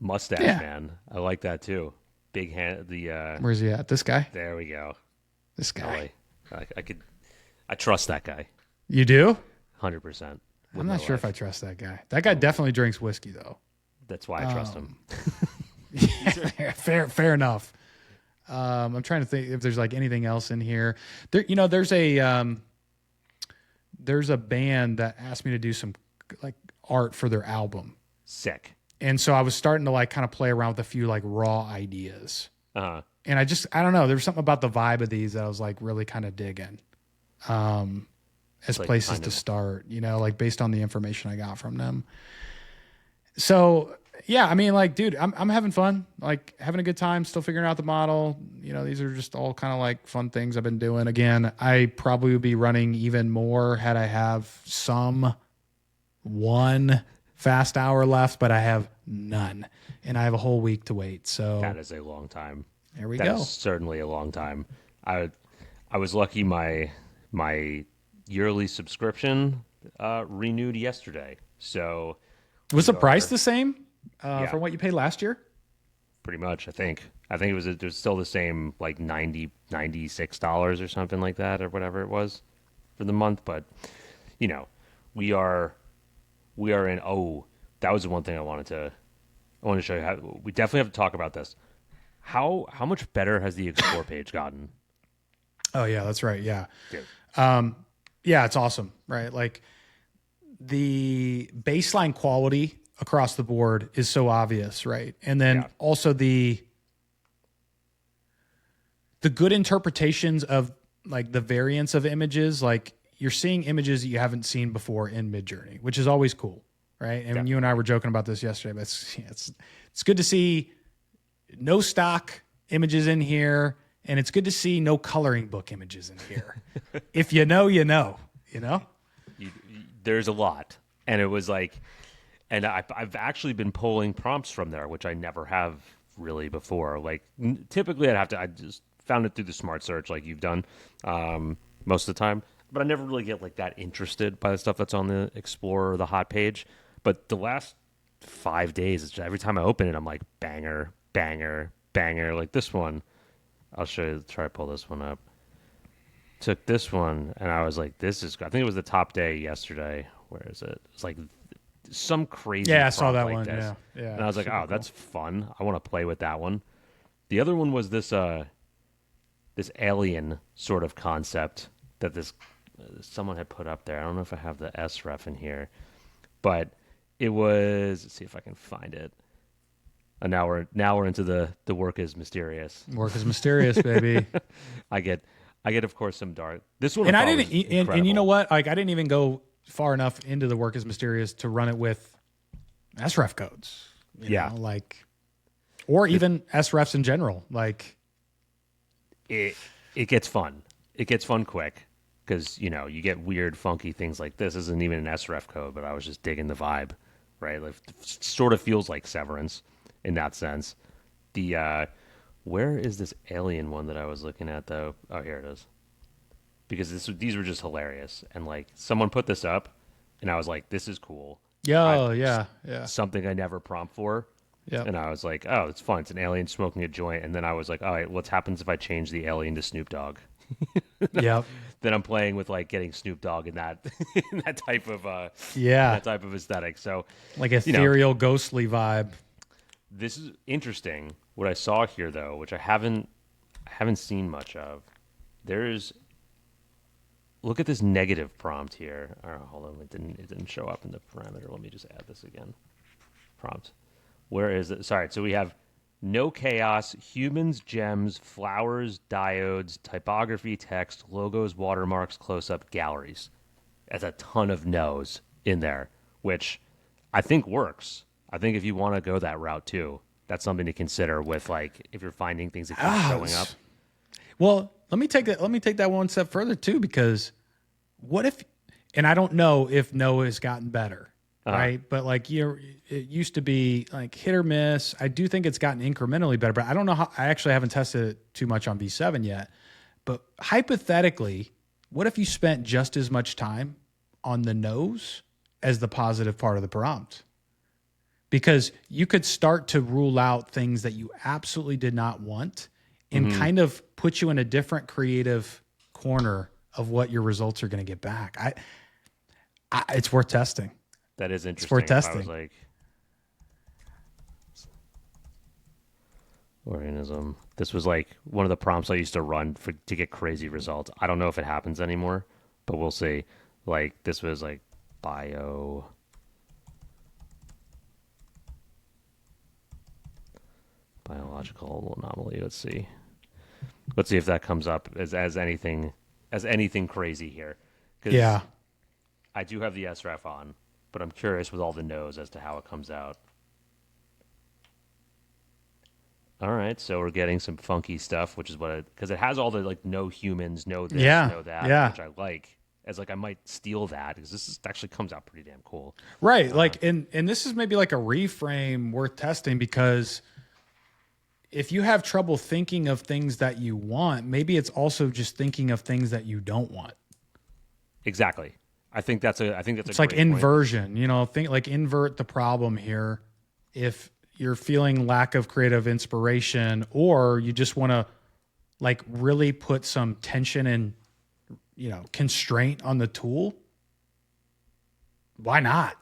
Mustache, man. I like that too. Big hand. Where's he at? This guy? There we go. This guy. I trust that guy. You do? 100%. I'm not sure if I trust that guy. That guy definitely drinks whiskey though. That's why I trust him. Fair enough. I'm trying to think if there's like anything else in here. There's a band that asked me to do some like art for their album. Sick. And so I was starting to like kind of play around with a few like raw ideas. And I don't know. There's something about the vibe of these that I was like really kind of digging. As like places to start, like based on the information I got from them. So yeah, I mean, like, dude, I'm having fun, like having a good time, still figuring out the model. These are just all kind of like fun things I've been doing. Again, I probably would be running even more had I have one fast hour left, but I have none, and I have a whole week to wait. So that is a long time. There we That go. is certainly a long time. I was lucky my yearly subscription renewed yesterday. So was the price the same Yeah. from what you paid last year? pretty much, I think it was still the same, like $96 or something like that, or whatever it was for the month. But we are in. Oh, that was the one thing I wanted to show you. How we definitely have to talk about this. How much better has the explore page gotten? Oh yeah, that's right. Yeah. Dude. Yeah, it's awesome, right? Like the baseline quality across the board is so obvious, right? And then also the good interpretations of like the variance of images, like you're seeing images that you haven't seen before in Midjourney, which is always cool, right? And you and I were joking about this yesterday, but it's good to see no stock images in here, and it's good to see no coloring book images in here. If you know, you know. There's a lot, and it was like, and I've actually been pulling prompts from there, which I never have really before. Like typically, I just found it through the smart search, like you've done most of the time, but I never really get like that interested by the stuff that's on the Explorer or the hot page. But the last 5 days, it's just, every time I open it, I'm like banger, banger, banger. Like this one, I'll show you. Try to pull this one up. Took this one, and I was like, "This is." I think it was the top day yesterday. Where is it? It's like some crazy. Yeah, I saw that like one. this. Yeah. And I was like, "Oh, cool. that's fun. I want to play with that one." The other one was this this alien sort of concept that this someone had put up there. I don't know if I have the S ref in here, but it was. Let's see if I can find it. And now we're into the work is mysterious. Work is mysterious, baby. I get, of course, some dark. This one, And I didn't, and you know what? Like I didn't even go far enough into the work is mysterious to run it with SREF codes. You know, like, or even SREFs in general. Like, it gets fun. It gets fun quick because you get weird, funky things like this. Isn't even an SREF code, but I was just digging the vibe, right? Like, sort of feels like Severance in that sense. The where is this alien one that I was looking at though? Oh, here it is. Because these were just hilarious, and like someone put this up, and I was like, "This is cool." Yeah. Something I never prompt for. Yeah. And I was like, "Oh, it's fun. It's an alien smoking a joint." And then I was like, "All right, what happens if I change the alien to Snoop Dogg?" Yep. Then I'm playing with like getting Snoop Dogg in that that type of aesthetic. So like ethereal, ghostly vibe. This is interesting. What I saw here, though, which I haven't seen much of, there's. Look at this negative prompt here. Oh, hold on, it didn't show up in the parameter. Let me just add this again. Prompt. Where is it? Sorry. So we have no chaos, humans, gems, flowers, diodes, typography, text, logos, watermarks, close-up, galleries. That's a ton of no's in there, which I think works. I think if you want to go that route too, that's something to consider with like if you're finding things that keep showing up. Well, let me take that one step further too, because what if, and I don't know if no has gotten better, right? But like it used to be like hit or miss. I do think it's gotten incrementally better, but I don't know how. I actually haven't tested it too much on V7 yet. But hypothetically, what if you spent just as much time on the no's as the positive part of the prompt? Because you could start to rule out things that you absolutely did not want and kind of put you in a different creative corner of what your results are going to get back. It's worth testing. That is interesting. It's worth testing. I was like, organism. This was like one of the prompts I used to run to get crazy results. I don't know if it happens anymore, but we'll see. Like this was like biological anomaly. Let's see if that comes up as anything crazy here. Yeah, I do have the SREF on, but I'm curious with all the no's as to how it comes out. All right, so we're getting some funky stuff, which is because it has all the like no humans, no this, no that, which I like as like I might steal that because actually comes out pretty damn cool. Right. Like, and this is maybe like a reframe worth testing, because if you have trouble thinking of things that you want, maybe it's also just thinking of things that you don't want. Exactly. I think that's it's like inversion, think like invert the problem here. If you're feeling lack of creative inspiration, or you just want to like really put some tension and, constraint on the tool, why not?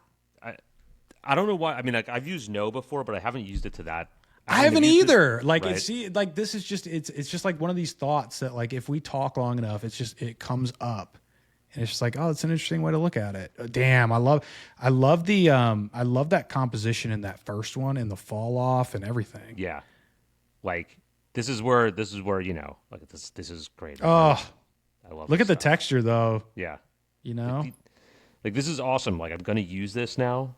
I don't know why. I mean, like I've used no before, but I haven't used it to that. I haven't either. Like, right? This is just, it's just like one of these thoughts that like, if we talk long enough, it comes up. And it's just like, oh, it's an interesting way to look at it. Oh, I love that composition in that first one and the fall off and everything. Yeah. Like this is where, like this is great. Oh, I love look at the stuff. texture though. Yeah. Like this is awesome. Like I'm going to use this now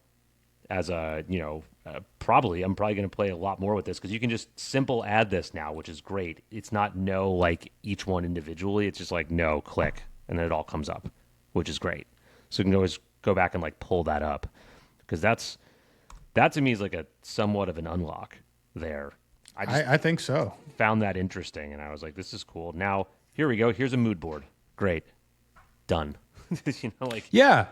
as a, I'm probably going to play a lot more with this because you can just simple add this now, which is great. It's not no, like each one individually. It's just like no, click. And then it all comes up, which is great. So you can always go back and like pull that up, because that to me is like a somewhat of an unlock there. I think so. Found that interesting, and I was like, this is cool. Now here we go. Here's a mood board. Great, done. Yeah,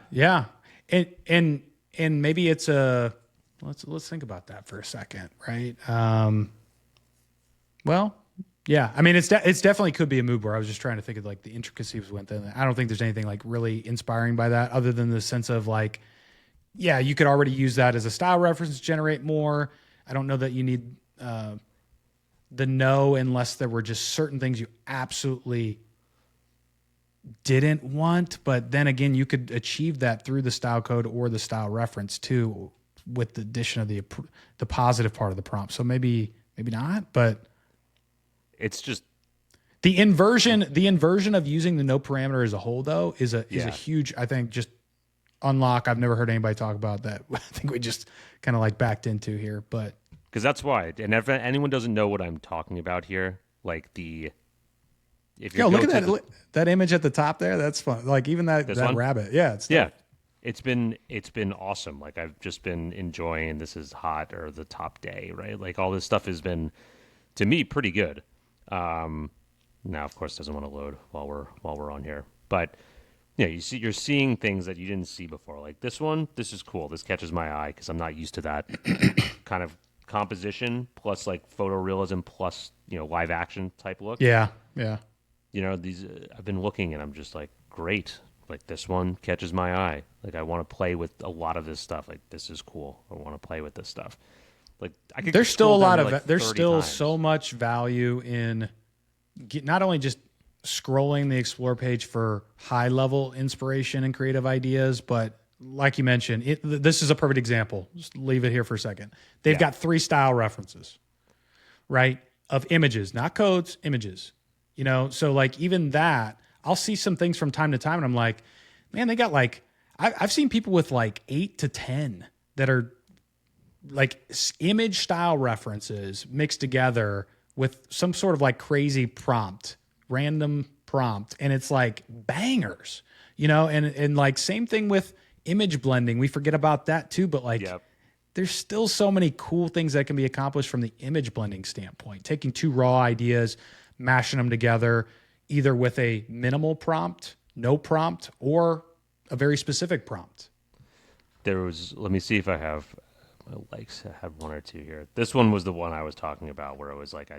and maybe it's a let's think about that for a second, right? Well. Yeah, I mean, it's definitely could be a mood board. I was just trying to think of like the intricacies within it. I don't think there's anything like really inspiring by that, other than the sense of like, yeah, you could already use that as a style reference to generate more. I don't know that you need the no, unless there were just certain things you absolutely didn't want. But then again, you could achieve that through the style code or the style reference too, with the addition of the positive part of the prompt. So maybe not, but. It's just the inversion of using the no parameter as a whole, though, is a huge, I think, just unlock. I've never heard anybody talk about that. I think we just kind of like backed into here, but because that's why. And if anyone doesn't know what I'm talking about here, like if you look at that image at the top there. That's fun. Like even that rabbit. Yeah, it's been awesome. Like I've just been enjoying. This is hot, or the top day, right? Like all this stuff has been, to me, pretty good. Now of course it doesn't want to load while we're on here, but you're seeing things that you didn't see before. Like this one, this is cool. This catches my eye because I'm not used to that kind of composition plus like photorealism plus live action type look. Yeah. These I've been looking and I'm just like, great. Like this one catches my eye. Like I want to play with a lot of this stuff. Like this is cool. I want to play with this stuff. Like there's still so much value in not only just scrolling the explore page for high level inspiration and creative ideas, but like you mentioned, this is a perfect example. Just leave it here for a second. They've got 3 style references, right? Of images, not codes, images. So like even that, I'll see some things from time to time and I'm like, man, they got like I've seen people with like 8 to 10 that are like image style references mixed together with some sort of like crazy prompt, random prompt. And it's like bangers, and like same thing with image blending. We forget about that too, but like there's still so many cool things that can be accomplished from the image blending standpoint, taking 2 raw ideas, mashing them together, either with a minimal prompt, no prompt, or a very specific prompt. Let me see if I have, likes. I have 1 or 2 here. This one was the one I was talking about where it was like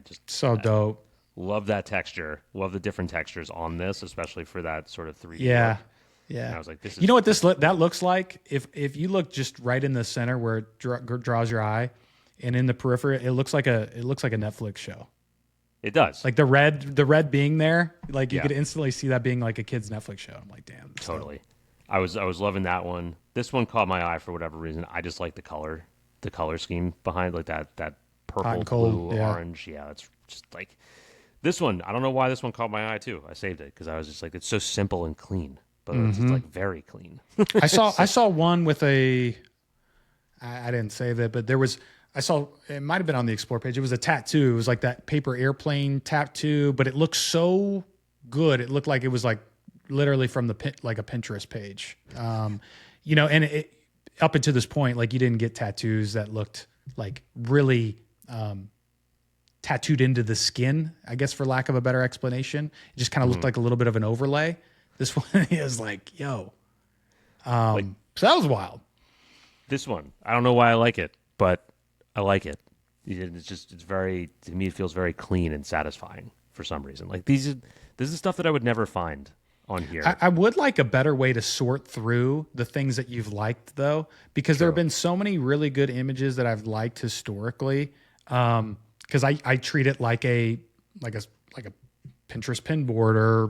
dope. Love that texture. Love the different textures on this, especially for that sort of 3D. Yeah. look. Yeah. And I was like, this is. You know what that looks like? If you look just right in the center where it draws your eye, and in the periphery, it looks like a Netflix show. It does. Like the red being there, like you could instantly see that being like a kid's Netflix show. I'm like, damn. Totally. Dope. I was loving that one. This one caught my eye for whatever reason. I just like the color scheme behind, like that purple, blue, orange. Yeah, it's just like this one. I don't know why this one caught my eye too. I saved it because I was just like, it's so simple and clean, but it's like very clean. I saw one with I didn't save it, but it might have been on the explore page. It was a tattoo. It was like that paper airplane tattoo, but it looked so good. It looked like it was like literally from like a Pinterest page. You know, and up until this point, like you didn't get tattoos that looked like really tattooed into the skin, I guess, for lack of a better explanation. It just kind of looked like a little bit of an overlay. This one is like, yo. So that was wild. This one, I don't know why I like it, but I like it. It's very, to me, it feels very clean and satisfying for some reason. Like this is stuff that I would never find on here. I would like a better way to sort through the things that you've liked, though, because there have been so many really good images that I've liked historically. Because I treat it like a Pinterest pin board or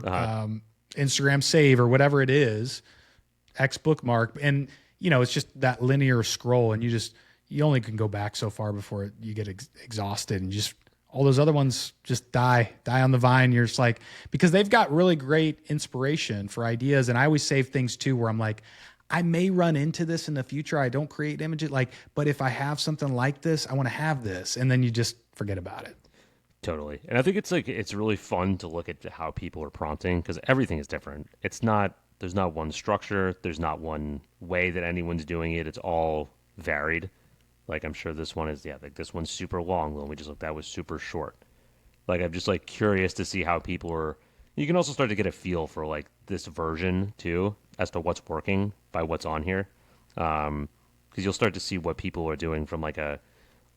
Instagram save or whatever it is, X bookmark, and you know it's just that linear scroll, and you only can go back so far before you get exhausted, and just all those other ones just die on the vine. You're just like, because they've got really great inspiration for ideas, and I always save things too where I'm like, I may run into this in the future. I don't create images but if I have something like this, I want to have this, and then you just forget about it. Totally. And I think it's really fun to look at how people are prompting because everything is different. There's not one structure. There's not one way that anyone's doing it. It's all varied. Like I'm sure this one is, like this one's super long. The one we just looked at was super short. Like I'm just like curious to see how people are. You can also start to get a feel for like this version too, as to what's working by what's on here. Because you'll start to see what people are doing from like a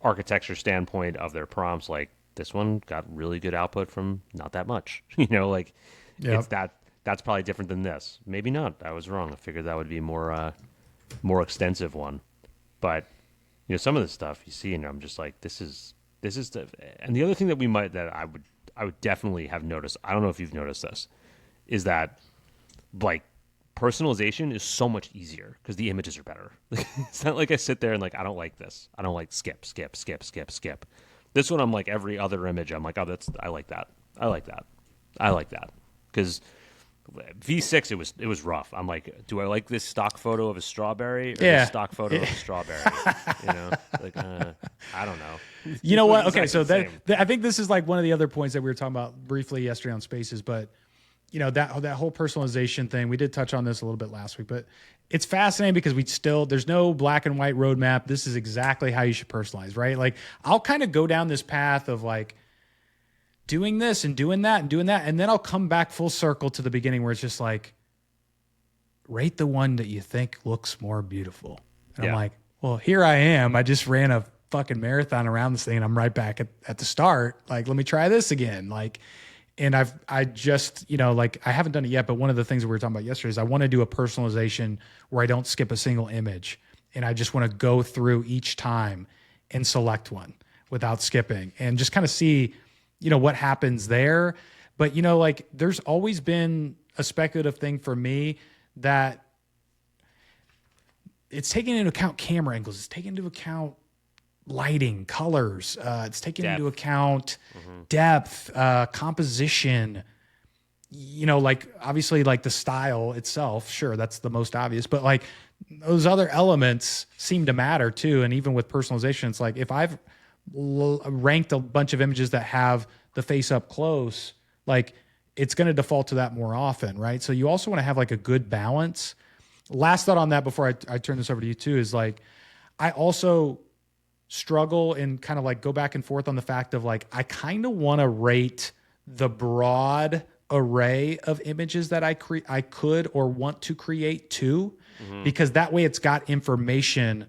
architecture standpoint of their prompts. Like this one got really good output from not that much. It's that's probably different than this. Maybe not. I was wrong. I figured that would be more extensive one. But some of the stuff you see, and I'm just like, this is the. And the other thing that I would definitely have noticed. I don't know if you've noticed this, is that like personalization is so much easier because the images are better. It's not like I sit there and like I don't like this. I don't like skip. This one I'm like every other image. I'm like, oh, I like that. Because V6 it was rough. I'm like, do I like this stock photo of a strawberry or this stock photo of a strawberry? I don't know. You know what? Okay, so I think this is like one of the other points that we were talking about briefly yesterday on Spaces, but that whole personalization thing, we did touch on this a little bit last week, but it's fascinating because there's no black and white roadmap. This is exactly how you should personalize, right? Like I'll kind of go down this path of like doing this and doing that and doing that. And then I'll come back full circle to the beginning where it's just like, rate the one that you think looks more beautiful. And I'm like, well, here I am. I just ran a fucking marathon around this thing and I'm right back at the start. Like, let me try this again. Like, and I just, I haven't done it yet, but one of the things that we were talking about yesterday is I want to do a personalization where I don't skip a single image. And I just want to go through each time and select one without skipping and just kind of see, what happens there. But, there's always been a speculative thing for me that it's taking into account camera angles. It's taking into account lighting, colors. It's taking into account depth, composition, obviously like the style itself. Sure, that's the most obvious, but like those other elements seem to matter too. And even with personalization, it's like if I've ranked a bunch of images that have the face up close, like it's going to default to that more often, right? So you also want to have like a good balance. Last thought on that before I turn this over to you too is like, I also struggle and kind of like go back and forth on the fact of like, I kind of want to rate the broad array of images that I could or want to create too, because that way it's got information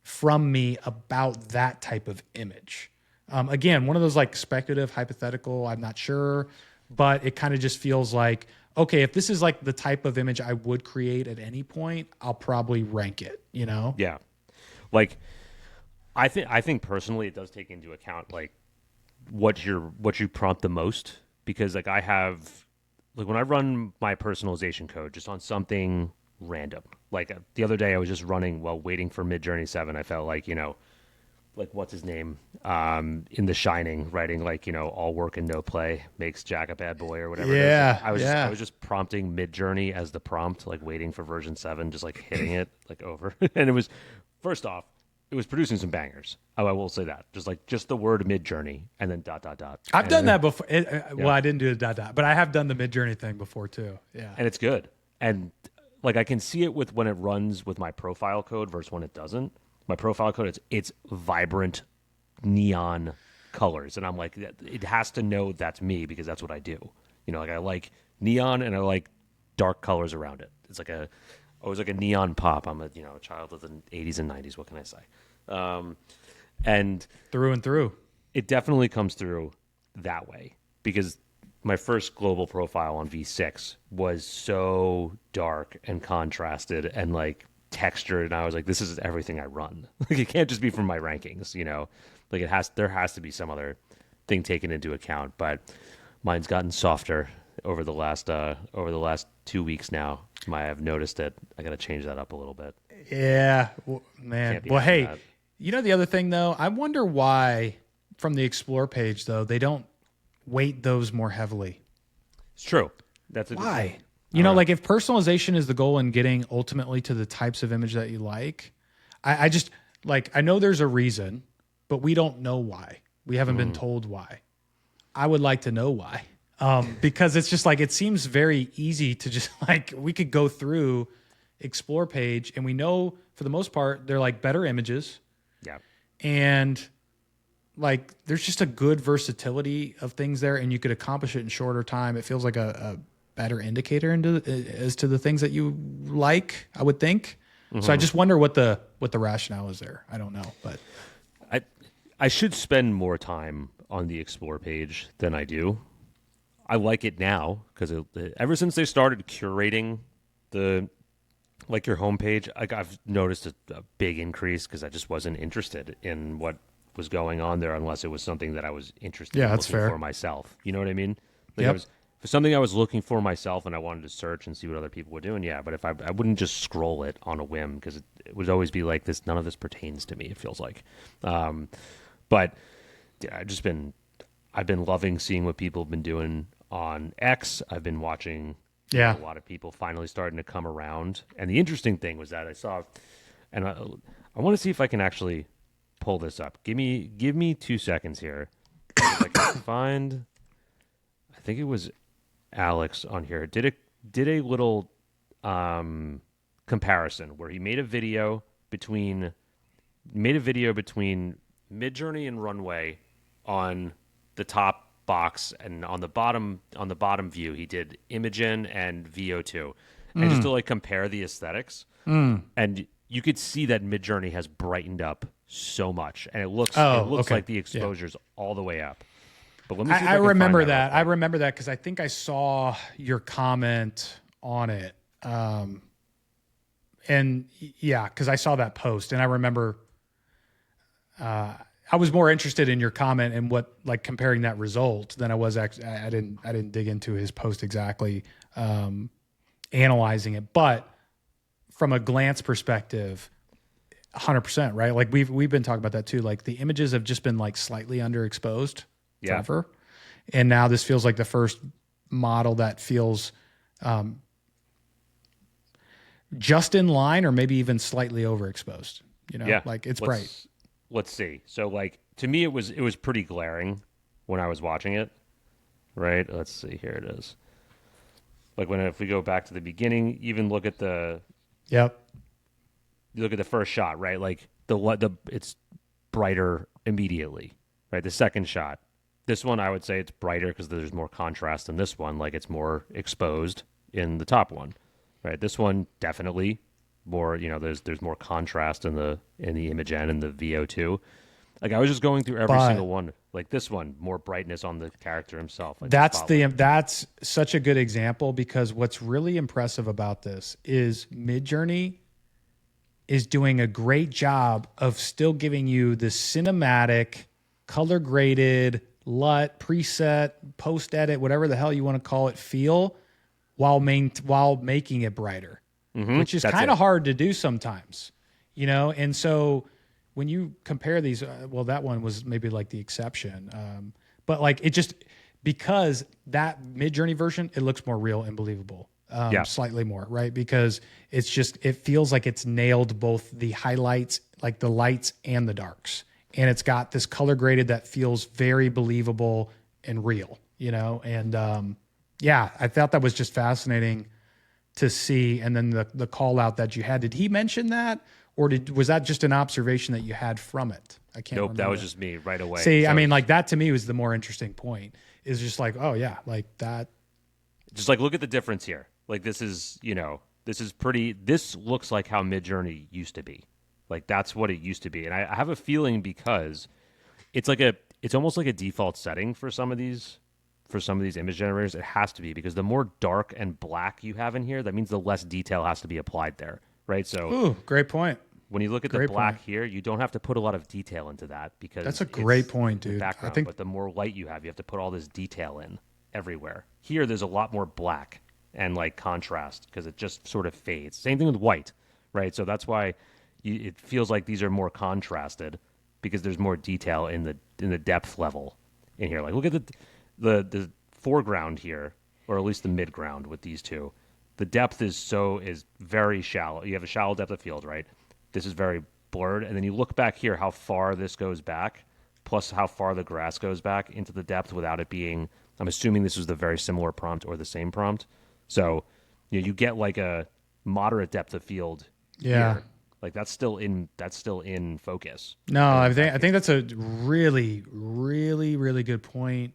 from me about that type of image. Again, one of those like speculative, hypothetical, I'm not sure, but it kind of just feels like, okay, if this is like the type of image I would create at any point, I'll probably rank it, Yeah. Like, I think personally it does take into account like what you prompt the most, because like I have like when I run my personalization code just on something random, like the other day I was just running while waiting for Midjourney 7. I felt like like what's his name in The Shining writing like all work and no play makes Jack a bad boy or whatever. Yeah, it is. I was just prompting Midjourney as the prompt, like waiting for version 7, just like hitting it like over, and it was first off. it was producing some bangers. Oh, I will say that. Just the word Midjourney and then ... I've done that before. Well, I didn't do a ... but I have done the Midjourney thing before too. Yeah. And it's good. And like I can see it with when it runs with my profile code versus when it doesn't. My profile code, it's vibrant neon colors. And I'm like, it has to know that's me because that's what I do. You know, like I like neon and I like dark colors around it. It's like always like a neon pop. I'm a child of the 80s and 90s. What can I say? And through, it definitely comes through that way because my first global profile on V6 was so dark and contrasted and like textured, and I was like, this is everything I run. Like it can't just be from my rankings, Like there has to be some other thing taken into account. But mine's gotten softer over the last 2 weeks now. I've noticed it. I got to change that up a little bit. Yeah, man. Well, hey, the other thing though, I wonder why from the Explore page though they don't weight those more heavily. It's true. That's a why. Like if personalization is the goal in getting ultimately to the types of image that you like, I just like I know there's a reason, but we don't know why. We haven't been told why. I would like to know why. Because it's just like it seems very easy to just like we could go through Explore page and we know for the most part they're like better images. Yeah. And like there's just a good versatility of things there and you could accomplish it in shorter time. It feels like a better indicator as to the things that you like, I would think. So I just wonder what the rationale is there. I don't know, but I should spend more time on the Explore page than I do. I like it now because ever since they started curating your homepage, I've noticed a big increase because I just wasn't interested in what was going on there unless it was something that I was interested in looking for myself. You know what I mean? Like yep. If something I was looking for myself and I wanted to search and see what other people were doing, yeah. But if I wouldn't just scroll it on a whim because it would always be like this. None of this pertains to me. It feels like, but yeah, I've been loving seeing what people have been doing on X. I've been watching a lot of people finally starting to come around. And the interesting thing was that I saw, and I want to see if I can actually pull this up. Give me 2 seconds here. If I can find, I think it was Alex on here did a little comparison where he made a video between Midjourney and Runway on the top box, and on the bottom view he did Imogen and VO2, and just to like compare the aesthetics, and you could see that Midjourney has brightened up so much, and it looks like the exposure's all the way up. But let me see if I remember that. I remember that because I think I saw your comment on it, and yeah, because I saw that post, and I remember. I was more interested in your comment and what like comparing that result than I was actually. I didn't dig into his post exactly, analyzing it. But from a glance perspective, 100%, right? Like we've been talking about that too. Like the images have just been like slightly underexposed forever, and now this feels like the first model that feels just in line or maybe even slightly overexposed. Like it's bright. Let's see. So like to me it was pretty glaring when I was watching it. Right? Let's see. Here it is. Like if we go back to the beginning, even look at the You look at the first shot, right? Like it's brighter immediately. Right? The second shot. This one I would say it's brighter because there's more contrast in this one, like it's more exposed in the top one. Right? This one definitely more, there's more contrast in the Imogen and the VO2. Like I was just going through every single one. Like this one, more brightness on the character himself. Like that's such a good example because what's really impressive about this is Midjourney is doing a great job of still giving you the cinematic, color graded, LUT, preset, post edit, whatever the hell you want to call it, feel while making it brighter. Which is kind of hard to do sometimes, And so when you compare these, that one was maybe like the exception. But like it just, because that Midjourney version, it looks more real and believable. slightly more, right? Because it feels like it's nailed both the highlights, like the lights and the darks. And it's got this color graded that feels very believable and real, And I thought that was just fascinating to see. And then the call out that you had, did he mention that? Or was that just an observation that you had from it? I can't remember. That was just me right away. See, I mean, like that to me was the more interesting point, is just like, oh yeah, like that. Just like, look at the difference here. Like this is this looks like how Midjourney used to be. Like that's what it used to be. And I have a feeling because it's almost like a default setting for some of these image generators. It has to be, because the more dark and black you have in here, that means the less detail has to be applied there. Right. So, ooh, great point. When you look at the black here, you don't have to put a lot of detail into that, because that's a great point, dude. Background, but the more light you have to put all this detail in everywhere. Here, there's a lot more black and like contrast, because it just sort of fades. Same thing with white, right? So that's why it feels like these are more contrasted, because there's more detail in the depth level in here. Like look at the foreground here, or at least the midground with these two. The depth is very shallow. You have a shallow depth of field, right? This is very blurred. And then you look back here, how far this goes back, plus how far the grass goes back into the depth without it being, I'm assuming this was the very similar prompt or the same prompt. So, you get like a moderate depth of field here. Like that's still in focus. No, I think that's a really, really, really good point.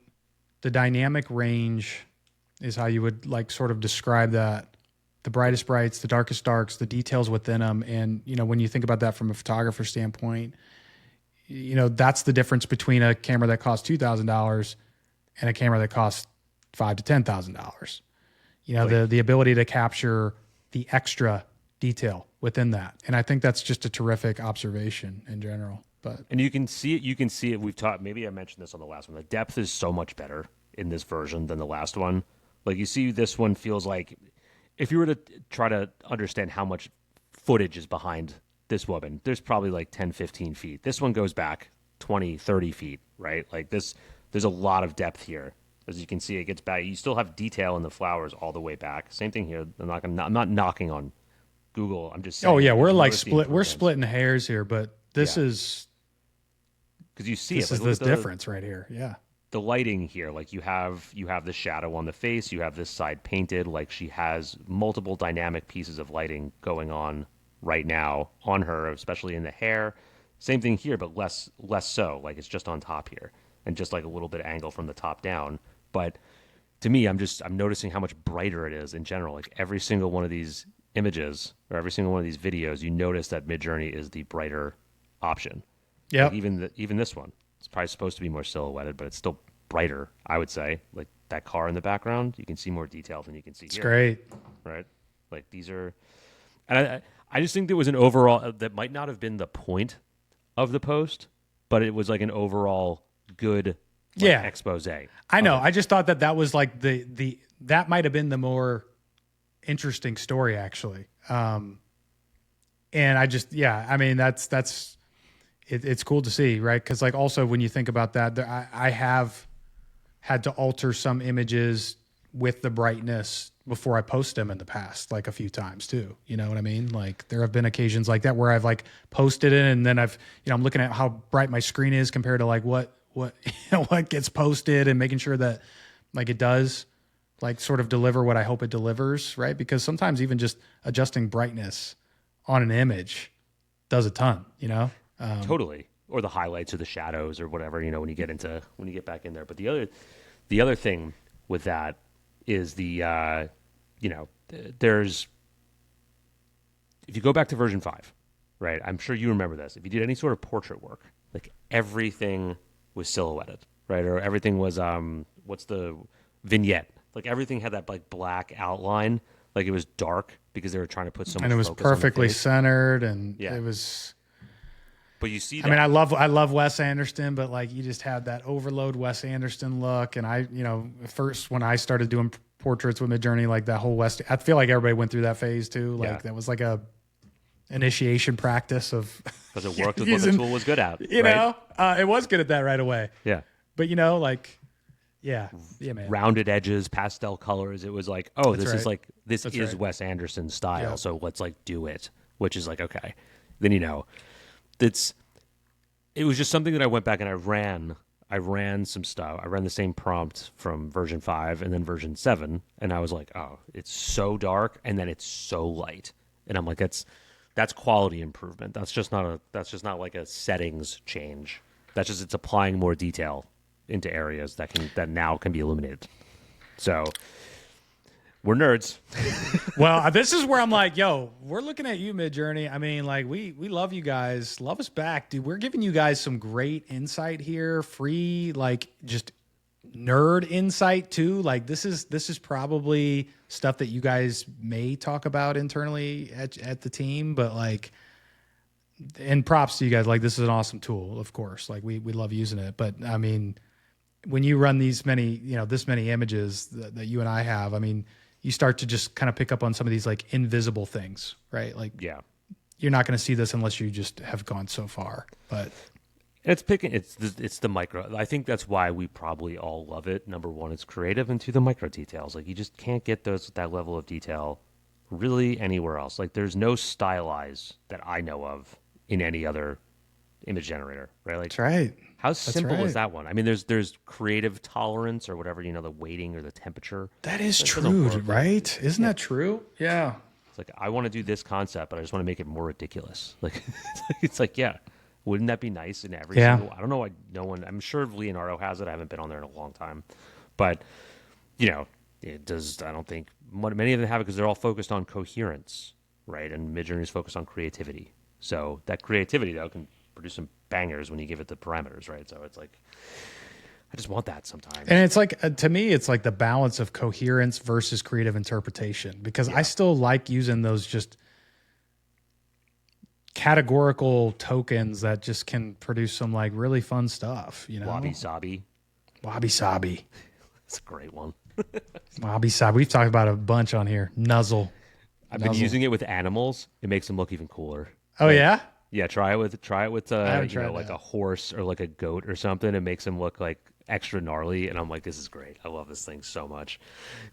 The dynamic range is how you would like sort of describe that. The brightest brights, the darkest darks, the details within them. And, when you think about that from a photographer standpoint, that's the difference between a camera that costs $2,000 and a camera that costs $5,000 to $10,000. The ability to capture the extra detail within that. And I think that's just a terrific observation in general. And you can see it. We've talked, maybe I mentioned this on the last one. The depth is so much better in this version than the last one. Like you see, this one feels like, if you were to try to understand how much footage is behind this woman, there's probably like 10, 15 feet. This one goes back 20, 30 feet, right? Like this, there's a lot of depth here. As you can see, it gets back. You still have detail in the flowers all the way back. Same thing here. I'm not knocking on Google. I'm just saying. Oh yeah, we're splitting hairs here, but this is because you see this is this difference right here. Yeah. The lighting here, like you have the shadow on the face, you have this side painted, like she has multiple dynamic pieces of lighting going on right now on her, especially in the hair. Same thing here, but less so, like it's just on top here and just like a little bit of angle from the top down. But to me, I'm noticing how much brighter it is in general. Like every single one of these images or every single one of these videos, you notice that Midjourney is the brighter option. Yeah. Like even this one. It's probably supposed to be more silhouetted, but it's still brighter, I would say. Like that car in the background, you can see more detail than you can see here. It's great. Right? Like these are... And I just think there was an overall... That might not have been the point of the post, but it was like an overall good expose. I know. I just thought that was like that might have been the more interesting story, actually. And I just... Yeah, I mean, that's it's cool to see, right? Because like also when you think about that, I have had to alter some images with the brightness before I post them in the past, like a few times too. You know what I mean? Like there have been occasions like that where I've like posted it and then I'm looking at how bright my screen is compared to like what what gets posted and making sure that like it does like sort of deliver what I hope it delivers, right? Because sometimes even just adjusting brightness on an image does a ton, Totally. Or the highlights or the shadows or whatever, when you get back in there. But the other thing with that is there's, if you go back to version 5, right? I'm sure you remember this. If you did any sort of portrait work, like everything was silhouetted, right? Or everything was, what's the vignette? Like everything had that like black outline, like it was dark because they were trying to put so much. And it was perfectly centered, and it was. But you see that. I mean, I love Wes Anderson, but like you just had that overload Wes Anderson look. And I, first when I started doing portraits with Midjourney, like that whole I feel like everybody went through that phase too. Like that was like a initiation practice of because it worked with what the tool was good at. It was good at that right away. Yeah. But like Yeah. Yeah, man. rounded edges, pastel colors. It was like, oh, That's this is right. like this That's is right. Wes Anderson's style. Yeah. So let's like do it, which is like okay. Then it's it was just something that I went back and I ran. I ran some stuff. I ran the same prompt from version 5 and then version 7, and I was like, oh, it's so dark and then it's so light, and I'm like, that's quality improvement. That's just not like a settings change. That's just it's applying more detail into areas that now can be illuminated. So we're nerds. Well, this is where I'm like, yo, we're looking at you, Midjourney. I mean, like, we love you guys. Love us back, dude. We're giving you guys some great insight here, free, like, just nerd insight too. Like, this is probably stuff that you guys may talk about internally at the team, but like, and props to you guys. Like, this is an awesome tool, of course. Like, we love using it, but I mean, when you run these many, this many images that you and I have, I mean, you start to just kind of pick up on some of these like invisible things, right? Like, Yeah. you're not going to see this unless you just have gone so far. But It's the micro. I think that's why we probably all love it. Number one, it's creative, and two, the micro details. Like you just can't get that level of detail really anywhere else. Like there's no Stylize that I know of in any other image generator, right? Like that's right. how simple right. is that one? I mean, there's creative tolerance or whatever, the weighting or the temperature. That is doesn't true, work. right? Isn't that true? Yeah. It's like I want to do this concept, but I just want to make it more ridiculous. Like it's like yeah, wouldn't that be nice in every Yeah. single? I don't know why no one. I'm sure Leonardo has it. I haven't been on there in a long time, but it does. I don't think many of them have it because they're all focused on coherence, right? And Midjourney is focused on creativity. So that creativity though can produce some bangers when you give it the parameters, right? So it's like I just want that sometimes. And it's like, to me, it's like the balance of coherence versus creative interpretation, because I still like using those just categorical tokens that just can produce some like really fun stuff, Wabi Sabi. Wabi Sabi. That's a great one. Wabi Sabi. We've talked about it a bunch on here. Nuzzle. I've been using it with animals. It makes them look even cooler. Oh, yeah? Yeah, try it with haven't tried like that. a horse or like a goat or something. It makes them look like extra gnarly, and I'm like, this is great. I love this thing so much.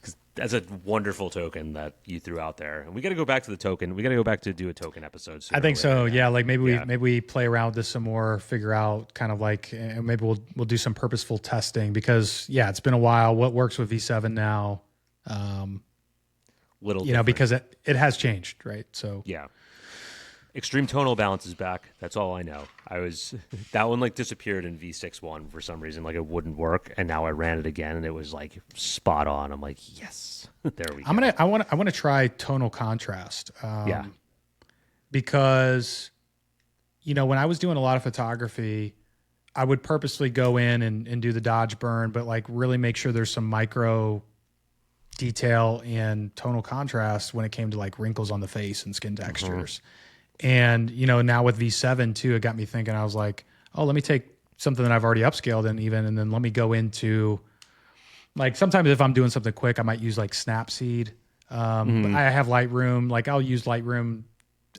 'Cause that's a wonderful token that you threw out there, and we got to go back to the token. We got to go back to do a token episode soon. I think so. Yeah, like maybe Yeah. we play around with this some more, figure out kind of like, maybe we'll do some purposeful testing, because it's been a while. What works with V7 now? Little, Because it has changed, right? So yeah. Extreme tonal balance is back. That's all I know. That one like disappeared in V6.1 for some reason. Like it wouldn't work, and now I ran it again, and it was like spot on. I'm like, yes, there we go. I want to try tonal contrast. Yeah. Because when I was doing a lot of photography, I would purposely go in and do the dodge burn, but like really make sure there's some micro detail and tonal contrast when it came to like wrinkles on the face and skin textures. And, now with V7 too, it got me thinking. I was like, oh, let me take something that I've already upscaled and then let me go into, like, sometimes if I'm doing something quick, I might use like Snapseed. But I have Lightroom. Like I'll use Lightroom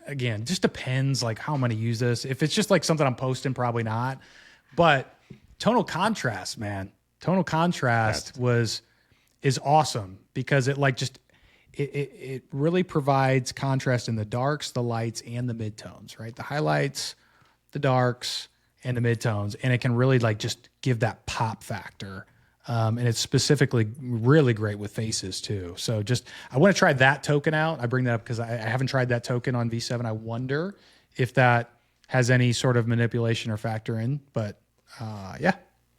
again. Just depends like how I'm going to use this. If it's just like something I'm posting, probably not. But tonal contrast, man, tonal contrast is awesome, because it like just, it really provides contrast in the darks, the lights, and the midtones, right? The highlights, the darks, and the midtones. And it can really like just give that pop factor. And it's specifically really great with faces too. So I want to try that token out. I bring that up because I haven't tried that token on V7. I wonder if that has any sort of manipulation or factor in, but yeah.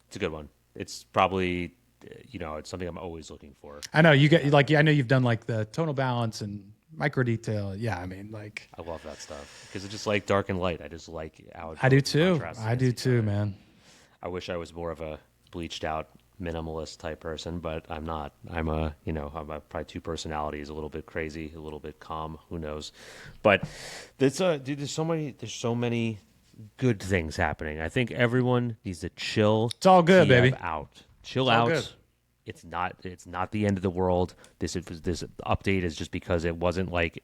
It's a good one. It's probably, it's something I'm always looking for. I know you get like, I know you've done like the tonal balance and micro detail. Yeah. I mean, like, I love that stuff because it's just like dark and light. I just like how it I do goes too. contrasts I do against each too, other. man. I wish I was more of a bleached out minimalist type person, but I'm not. I'm probably two personalities, a little bit crazy, a little bit calm, who knows. But dude, there's so many good things happening. I think everyone needs to chill. It's all good, TF baby. Out. Chill It's all out. good. It's not the end of the world. This update is just because it wasn't like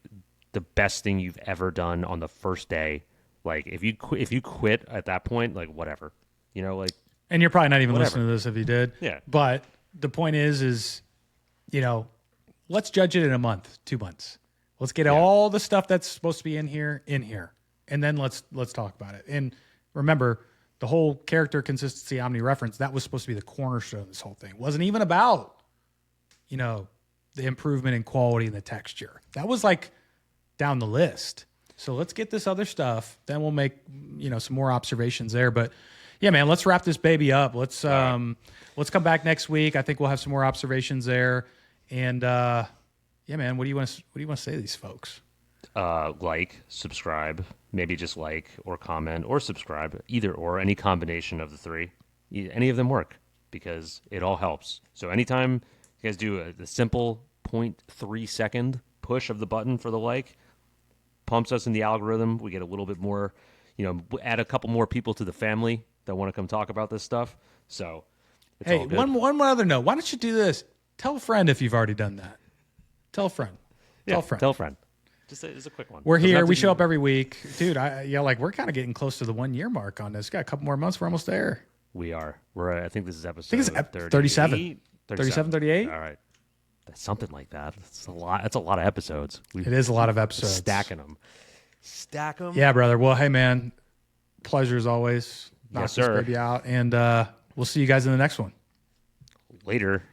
the best thing you've ever done on the first day. Like if you quit at that point, like whatever. Like And you're probably not even Whatever. listening to this if you did. Yeah. But the point is, you know, let's judge it in a month, 2 months. Let's get all the stuff that's supposed to be in here, and then let's talk about it. And remember, the whole character consistency omnireference, that was supposed to be the cornerstone of this whole thing. It wasn't even about, you know, the improvement in quality and the texture. That was like down the list. So let's get this other stuff. Then we'll make, you know, some more observations there. But yeah, man, let's wrap this baby up. Let's come back next week. I think we'll have some more observations there. And yeah, man, what do you want to say to these folks? Like, subscribe, maybe just like or comment or subscribe, either or, any combination of the three. Any of them work because it all helps. So anytime you guys do the simple 0.3 second push of the button for the like, pumps us in the algorithm. We get a little bit more, you know, add a couple more people to the family that want to come talk about this stuff. So it's all good. one other note. Why don't you do this? Tell a friend if you've already done that. Tell a friend. Tell a friend. Just a quick one. We're here. We show up every week. Dude, like we're kind of getting close to the 1 year mark on this. Got a couple more months. We're almost there. We are. I think this is episode 37. 37, 38? All right. That's something like that. That's a lot. That's a lot of episodes. It is a lot of episodes. Stacking them. Yeah, brother. Well, hey, man. Pleasure as always. Yes, Knock sir. this baby out. And we'll see you guys in the next one. Later.